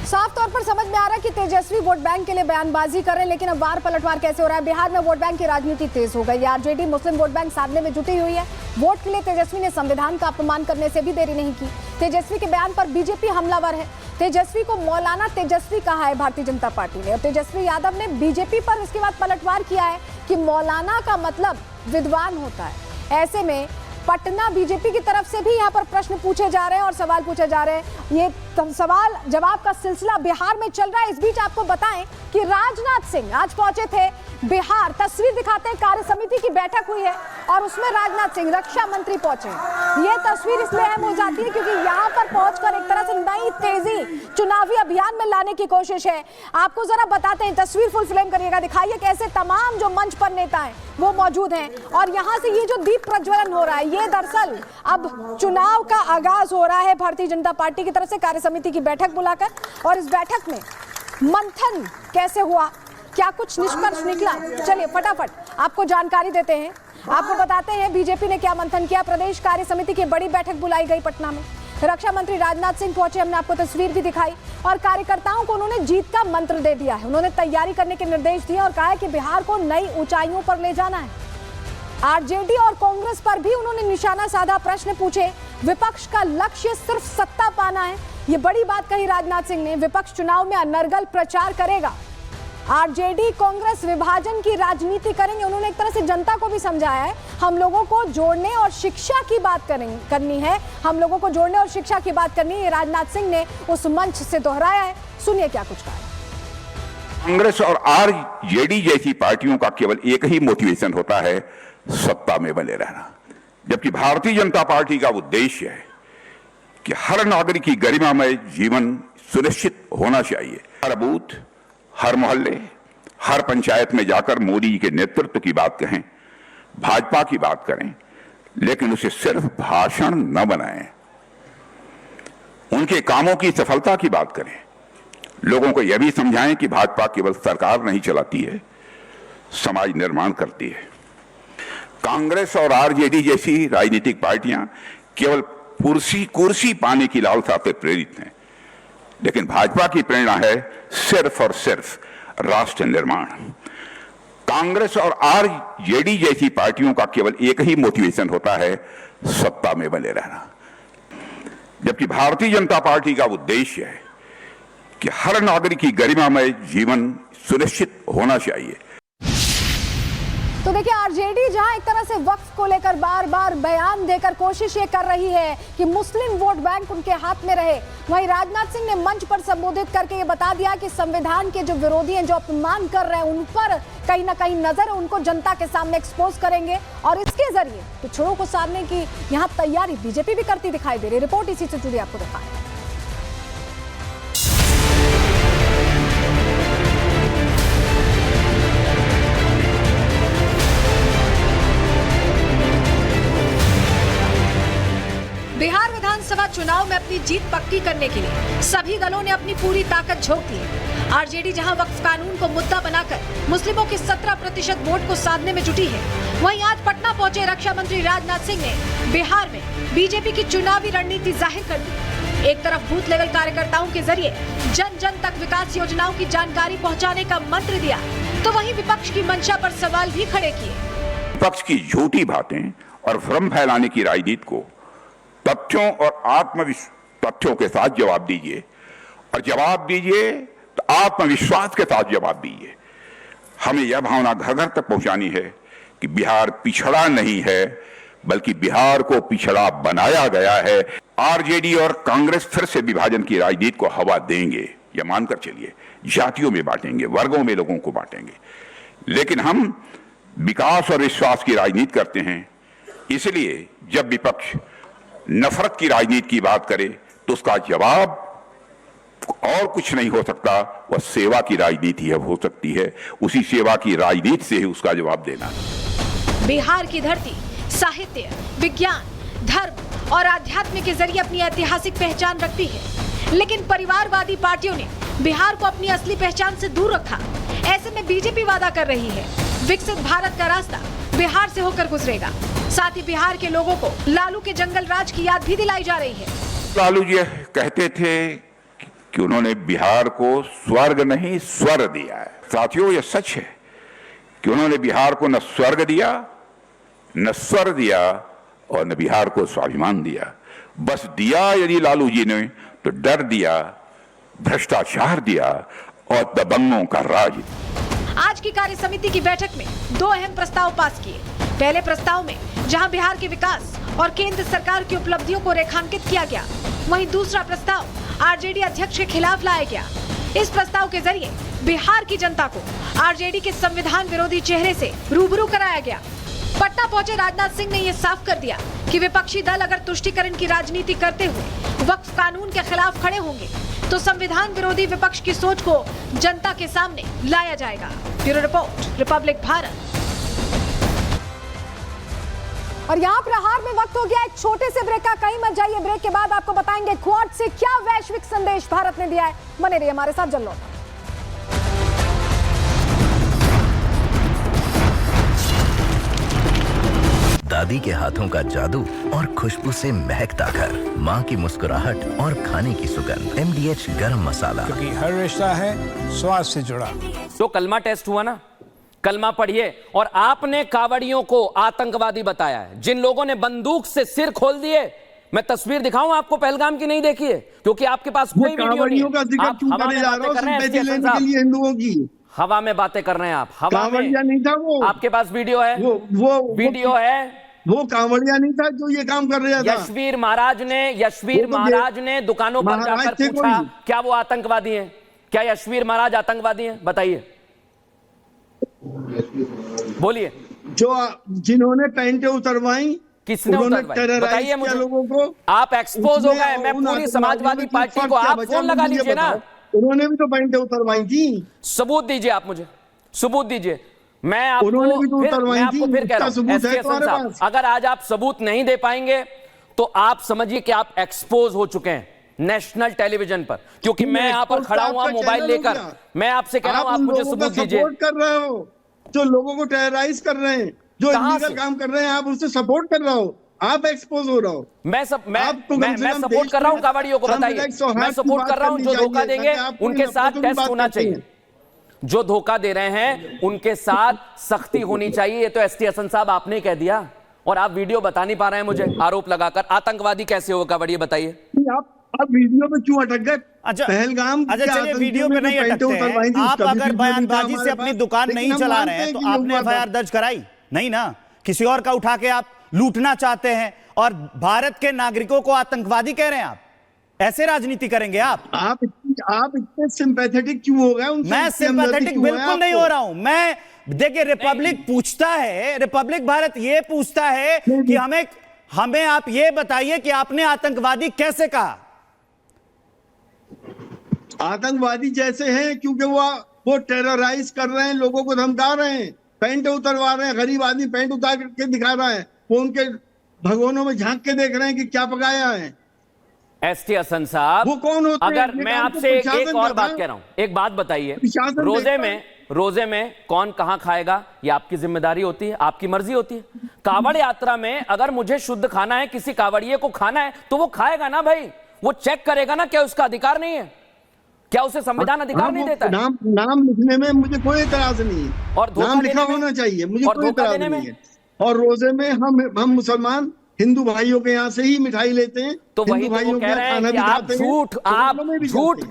साफ तौर पर समझ में आ रहा है कि तेजस्वी वोट बैंक के लिए बयानबाजी कर रहे हैं, लेकिन अब वार पलटवार कैसे हो रहा है। बिहार में वोट बैंक की राजनीति तेज हो गई। आरजेडी मुस्लिम वोट बैंक साधने में जुटी हुई है। वोट के लिए तेजस्वी ने संविधान का अपमान करने से भी देरी नहीं की। तेजस्वी के बयान पर बीजेपी हमलावर है। तेजस्वी को मौलाना तेजस्वी कहा है भारतीय जनता पार्टी ने, और तेजस्वी यादव ने बीजेपी पर इसके बाद पलटवार किया है कि मौलाना का मतलब विद्वान होता है। ऐसे में पटना बीजेपी की तरफ से भी यहाँ पर प्रश्न पूछे जा रहे हैं और सवाल पूछे जा रहे हैं। ये सवाल जवाब का सिलसिला बिहार में चल रहा है। इस बीच आपको बताएं कि राजनाथ सिंह आज पहुंचे थे बिहार। तस्वीर दिखाते हैं, कार्य समिति की बैठक हुई है और उसमें राजनाथ सिंह रक्षा मंत्री पहुंचे। ये तस्वीर इसलिए अहम हो जाती है क्योंकि यहाँ पर पहुंचकर एक तरह से नई तेजी चुनावी अभियान में लाने की कोशिश है। आपको जरा बताते हैं, तस्वीर फुल फ्रेम करिएगा, दिखाइए कैसे तमाम जो मंच पर नेता हैं वो मौजूद हैं और यहाँ से ये जो दीप प्रज्वलन हो रहा है, ये दरअसल अब चुनाव का आगाज हो रहा है भारतीय जनता पार्टी की तरफ से कार्य समिति की बैठक बुलाकर। और इस बैठक में मंथन कैसे हुआ, क्या कुछ निष्कर्ष निकला, चलिए फटाफट आपको जानकारी देते हैं। आपको बताते हैं बीजेपी ने क्या मंथन किया। प्रदेश कार्य समिति की बड़ी बैठक बुलाई गई पटना में। रक्षा मंत्री राजनाथ सिंह पहुंचे, हमने आपको तस्वीर भी दिखाई, और कार्यकर्ताओं को उन्होंने जीत का मंत्र दे दिया है। उन्होंने तैयारी करने के निर्देश दिए और कहा है कि बिहार को नई ऊंचाइयों पर ले जाना है। आरजेडी और कांग्रेस पर भी उन्होंने निशाना साधा, प्रश्न पूछे। विपक्ष का लक्ष्य सिर्फ सत्ता पाना है, ये बड़ी बात कही राजनाथ सिंह ने। विपक्ष चुनाव में अनर्गल प्रचार करेगा। आरजेडी कांग्रेस विभाजन की राजनीति करेंगे। उन्होंने एक तरह से जनता को भी समझाया है, हम लोगों को जोड़ने और शिक्षा की बात करनी है, हम लोगों को जोड़ने और शिक्षा की बात करनी है। राजनाथ सिंह ने उस मंच से दोहराया है, सुनिए क्या कुछ कहा। कांग्रेस और आरजेडी जैसी पार्टियों का केवल एक ही मोटिवेशन होता है, सत्ता में बने रहना। जबकि भारतीय जनता पार्टी का उद्देश्य है कि हर नागरिक की गरिमामय जीवन सुनिश्चित होना चाहिए। हर बूथ, हर मोहल्ले, हर पंचायत में जाकर मोदी के नेतृत्व की बात कहें, भाजपा की बात करें, लेकिन उसे सिर्फ भाषण न बनाएं। उनके कामों की सफलता की बात करें। लोगों को यह भी समझाएं कि भाजपा केवल सरकार नहीं चलाती है, समाज निर्माण करती है। कांग्रेस और आरजेडी जैसी राजनीतिक पार्टियां केवल कुर्सी पाने की लालसा से प्रेरित हैं, लेकिन भाजपा की प्रेरणा है सिर्फ और सिर्फ राष्ट्र निर्माण। कांग्रेस और आरजेडी जैसी पार्टियों का केवल एक ही मोटिवेशन होता है, सत्ता में बने रहना, जबकि भारतीय जनता पार्टी का उद्देश्य है कि हर नागरिक की गरिमामय जीवन सुनिश्चित होना चाहिए। तो देखिए, आरजेडी जहां एक तरह से वक्फ को लेकर बार बार बयान देकर कोशिश ये कर रही है कि मुस्लिम वोट बैंक उनके हाथ में रहे, वहीं राजनाथ सिंह ने मंच पर संबोधित करके ये बता दिया कि संविधान के जो विरोधी हैं, जो अपमान कर रहे हैं, उन पर कहीं ना कहीं नजर, उनको जनता के सामने एक्सपोज करेंगे और इसके जरिए पिछड़ों को साधने की यहाँ तैयारी बीजेपी भी करती दिखाई दे रही है। रिपोर्ट इसी से जुड़ी आपको दिखाएं। बिहार विधानसभा चुनाव में अपनी जीत पक्की करने के लिए सभी दलों ने अपनी पूरी ताकत झोंक दी है। आरजेडी जहां वक्फ कानून को मुद्दा बनाकर मुस्लिमों के 17% वोट को साधने में जुटी है, वहीं आज पटना पहुंचे रक्षा मंत्री राजनाथ सिंह ने बिहार में बीजेपी की चुनावी रणनीति जाहिर कर दी। एक तरफ बूथ लेवल कार्यकर्ताओं के जरिए जन जन तक विकास योजनाओं की जानकारी पहुँचाने का मंत्र दिया, तो वहीं विपक्ष की मंशा पर सवाल भी खड़े किए। विपक्ष की झूठी बातें और भ्रम फैलाने की राजनीति को तथ्यों और तथ्यों के साथ जवाब दीजिए, और जवाब दीजिए तो आत्मविश्वास के साथ जवाब दीजिए। हमें यह भावना घर घर तक पहुंचानी है कि बिहार पिछड़ा नहीं है, बल्कि बिहार को पिछड़ा बनाया गया है। आरजेडी और कांग्रेस फिर से विभाजन की राजनीति को हवा देंगे, यह मानकर चलिए। जातियों में बांटेंगे, वर्गों में लोगों को बांटेंगे, लेकिन हम विकास और विश्वास की राजनीति करते हैं। इसलिए जब विपक्ष नफरत की राजनीति की बात करे तो उसका जवाब और कुछ नहीं हो सकता, वह सेवा की राजनीति हो सकती है। उसी सेवा की राजनीति से ही उसका जवाब देना। बिहार की धरती साहित्य, विज्ञान, धर्म और आध्यात्म के जरिए अपनी ऐतिहासिक पहचान रखती है, लेकिन परिवारवादी पार्टियों ने बिहार को अपनी असली पहचान से दूर रखा। ऐसे में बीजेपी वादा कर रही है विकसित भारत का रास्ता बिहार से होकर गुजरेगा। साथ ही बिहार के लोगों को लालू के जंगल राज की याद भी दिलाई जा रही है। लालू जी कहते थे कि उन्होंने बिहार को स्वर्ग नहीं स्वर दिया है। साथियों, यह सच है कि उन्होंने बिहार को न स्वर्ग दिया, न स्वर दिया और न बिहार को स्वाभिमान दिया। बस दिया यदि लालू जी ने तो डर दिया, भ्रष्टाचार दिया और दबंगों का राज। आज की कार्य समिति की बैठक में 2 अहम प्रस्ताव पास किए। पहले प्रस्ताव में जहां बिहार के विकास और केंद्र सरकार की उपलब्धियों को रेखांकित किया गया, वहीं दूसरा प्रस्ताव आरजेडी अध्यक्ष के खिलाफ लाया गया। इस प्रस्ताव के जरिए बिहार की जनता को आरजेडी के संविधान विरोधी चेहरे से रूबरू कराया गया। पटना पहुंचे राजनाथ सिंह ने यह साफ कर दिया कि विपक्षी दल अगर तुष्टीकरण की राजनीति करते हुए वक्फ कानून के खिलाफ खड़े होंगे तो संविधान विरोधी विपक्ष की सोच को जनता के सामने लाया जाएगा। Bureau report, Republic Bharat. और यहाँ प्रहार में वक्त हो गया एक छोटे से ब्रेक का। कहीं मत जाइए, ब्रेक के बाद आपको बताएंगे क्वाड से क्या वैश्विक संदेश भारत ने दिया है। बने रहिए हमारे साथ। जल्लो दादी के हाथों का जादू और खुशबू से महकता घर, माँ की मुस्कुराहट और खाने की सुगंध। MDH गरम मसाला, क्योंकि हर रिश्ता है स्वाद से जुड़ा। तो कलमा टेस्ट हुआ ना, कलमा पढ़िए। और आपने कावड़ियों को आतंकवादी बताया है। जिन लोगों ने बंदूक से सिर खोल दिए, मैं तस्वीर दिखाऊं आपको पहलगाम की, नहीं देखी है क्योंकि आपके पास कोई वीडियो नहीं है। आप हवा में बातें कर रहे हैं हिंदुओं की, हवा में बातें कर रहे हैं आप। हवा में नहीं था वो। आपके पास वीडियो है, वो वीडियो है। वो कांवड़िया नहीं था जो ये काम कर रहा था। यशवीर महाराज ने दुकानों पर जाकर पूछा क्या वो आतंकवादी हैं? क्या यशवीर महाराज आतंकवादी हैं? बताइए, बोलिए। जो जिन्होंने पैंटें उतरवाई, किसने उतरवाई? बताइए मुझे। लोगों को आप एक्सपोज हो गए। मैं पूरी समाजवादी पार्टी को, आप फोन लगा लीजिए ना। उन्होंने भी तो पैंटें उतरवाई थी। सबूत दीजिए आप मुझे, सबूत दीजिए। मैं आपको फिर कह रहा हूं एसटी हसन साहब, अगर आज आप सबूत नहीं दे पाएंगे तो आप समझिए कि आप एक्सपोज हो चुके हैं नेशनल टेलीविजन पर, क्योंकि मैं यहां पर खड़ा हुआ मोबाइल लेकर, मैं आपसे कह रहा हूं आप मुझे सबूत दीजिए। कर रहे हो, जो लोगों को टेरराइज कर रहे हैं, जो इलीगल काम कर रहे हैं, आप उससे सपोर्ट कर रहे हो, आप एक्सपोज हो रहे हो। मैं सपोर्ट कर रहा हूं कावड़ियों को, बताइए मैं सपोर्ट कर रहा हूं। जो धोखा देंगे उनके साथ टेस्ट होना चाहिए, जो धोखा दे रहे हैं उनके साथ सख्ती होनी चाहिए। ये तो एसटी हसन साहब आपने कह दिया, और आप वीडियो बता नहीं पा रहे हैं मुझे आरोप लगाकर। आतंकवादी कैसे होगा कावड़िए, बताइए। आप वीडियो पे क्यों अटक गए? अच्छा पहलगाम, अच्छा चलिए वीडियो पे नहीं अटकते हैं। आप अगर बयानबाजी से अपनी दुकान नहीं चला रहे हैं तो आपने एफआईआर दर्ज कराई नहीं ना? किसी और का उठा के आप लूटना चाहते हैं और भारत के नागरिकों को आतंकवादी कह रहे हैं। आप ऐसे राजनीति करेंगे? आप इतने सिंपैथेटिक क्यों हो गए? मैं सिंपैथेटिक बिल्कुल नहीं हो रहा हूं। मैं देखिए, रिपब्लिक पूछता है, रिपब्लिक भारत ये पूछता है कि हमें आप ये बताइए कि आपने आतंकवादी कैसे कहा? आतंकवादी जैसे हैं क्योंकि वो टेरराइज कर रहे हैं, लोगों को धमका रहे हैं, पैंट उतरवा रहे हैं। गरीब आदमी पैंट उतार के दिखा रहा है, वो उनके भगोनों में झांक के देख रहे हैं कि क्या पकाया है। एसटी हसन साहब, वो कौन होते हैं? अगर मैं आपसे एक और बात कह रहा हूं, एक बात बताइए, रोजे में कौन कहां खाएगा ये आपकी जिम्मेदारी होती है, आपकी मर्जी होती है। कावड़ यात्रा में अगर मुझे शुद्ध खाना है, किसी कावड़िए को खाना है, तो वो खाएगा ना भाई, वो चेक करेगा ना, क्या उसका अधिकार नहीं है? क्या उसे संविधान अधिकार नहीं देता है? नाम लिखने में मुझे कोई एतराज नहीं है, और नाम लिखा होना चाहिए, मुझे कोई एतराज नहीं है। और रोजे में हम मुसलमान हिंदू भाइयों के यहाँ से ही मिठाई लेते हैं, तो वही तो वो कह रहे हैं कि आप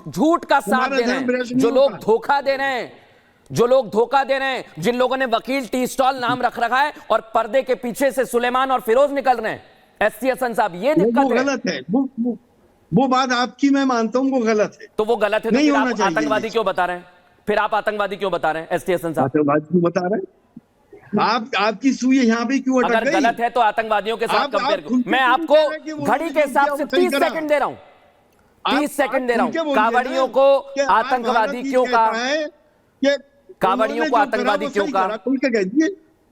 झूठ का साथ दे रहे हैं। जो लोग धोखा दे रहे हैं, जो लोग धोखा दे रहे हैं, जिन लोगों ने वकील टी स्टॉल नाम रख रखा है और पर्दे के पीछे से सुलेमान और फिरोज निकल रहे हैं, एसटी हसन साहब, ये दिक्कत गलत है। वो बात आपकी मैं मानता हूं, वो गलत है। तो वो गलत है, तो फिर आप आतंकवादी क्यों बता रहे हैं? फिर आप आतंकवादी क्यों बता रहे हैं एसटी हसन साहब? आतंकवादी क्यों बता रहे हैं? आपकी सुई यहाँ पे क्यों अटक गई? अगर गलत है तो आतंकवादियों के साथ कंपेयर करो। मैं आपको घड़ी के हिसाब से 30 सेकंड दे रहा हूं, 30 सेकंड दे रहा हूं। कावड़ियों को आतंकवादी क्यों कहा? कावड़ियों को आतंकवादी क्यों कहा?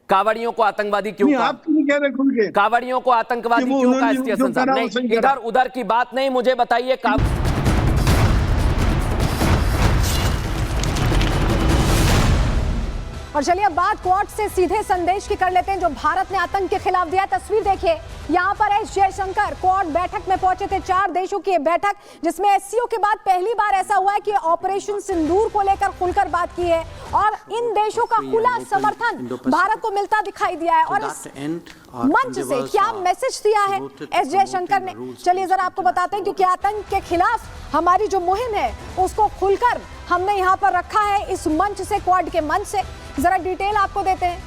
कावड़ियों को आतंकवादी क्यों कहा? आप क्यों कह रहे खुल के? कावड़ियों को आतंकवादी क्यों कहा एसटी हसन साहब? नहीं, इधर उधर की बात नहीं, मुझे बताइए। और चलिए अब बात क्वाड से सीधे संदेश की कर लेते हैं जो भारत ने आतंक के खिलाफ दिया। तस्वीर देखिए, यहाँ पर एस जयशंकर क्वाड बैठक में पहुंचे थे। 4 देशों की बैठक जिसमें एससीओ के बाद पहली बार ऐसा हुआ है कि ऑपरेशन सिंदूर को लेकर खुलकर बात की है और इन देशों का खुला समर्थन भारत को मिलता दिखाई दिया है। और इस मंच से क्या मैसेज दिया है एस जयशंकर ने, चलिए जरा आपको बताते हैं। क्योंकि आतंक के खिलाफ हमारी जो मुहिम है उसको खुलकर हमने यहाँ पर रखा है इस मंच से, क्वाड के मंच से। जरा डिटेल आपको देते हैं,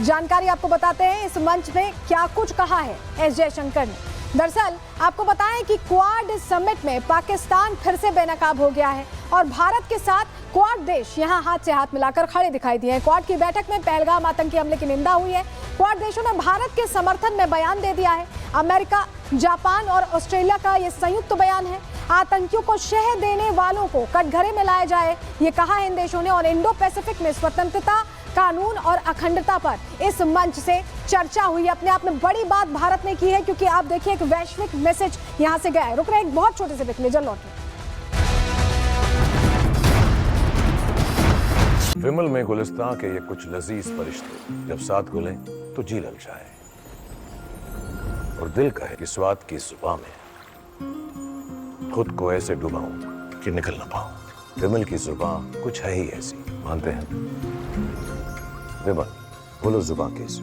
जानकारी आपको बताते हैं इस मंच में क्या कुछ कहा है एस जयशंकर ने। दरअसल आपको बताएं कि क्वाड समिट में पाकिस्तान फिर से बेनकाब हो गया है और भारत के साथ क्वाड देश यहां हाथ से हाथ मिलाकर खड़े दिखाई दिए हैं। क्वाड की बैठक में पहलगाम आतंकी हमले की निंदा हुई है। क्वाड देशों ने भारत के समर्थन में बयान दे दिया है। अमेरिका, जापान और ऑस्ट्रेलिया का ये संयुक्त बयान है। आतंकियों को शह देने वालों को कटघरे में लाया जाए, ये कहा है इन देशों ने। और इंडो पैसिफिक में स्वतंत्रता, कानून और अखंडता पर इस मंच से चर्चा हुई। अपने आप में बड़ी बात भारत ने की है क्योंकि आप देखिए एक वैश्विक मैसेज यहां से गया है। रुक रहे एक बहुत छोटे से ब्रेक, ले जल्द लौट। विमल में गुलिस्तां के ये कुछ लजीज फरिश्ते जब साथ घुलें तो जी ललचाए और दिल कहे कि स्वाद की जुबान में खुद को ऐसे डुबाऊं कि निकल ना पाऊं। विमल की जुबान कुछ है ही ऐसी, मानते हैं? विमल, बोलो जुबान कैसी?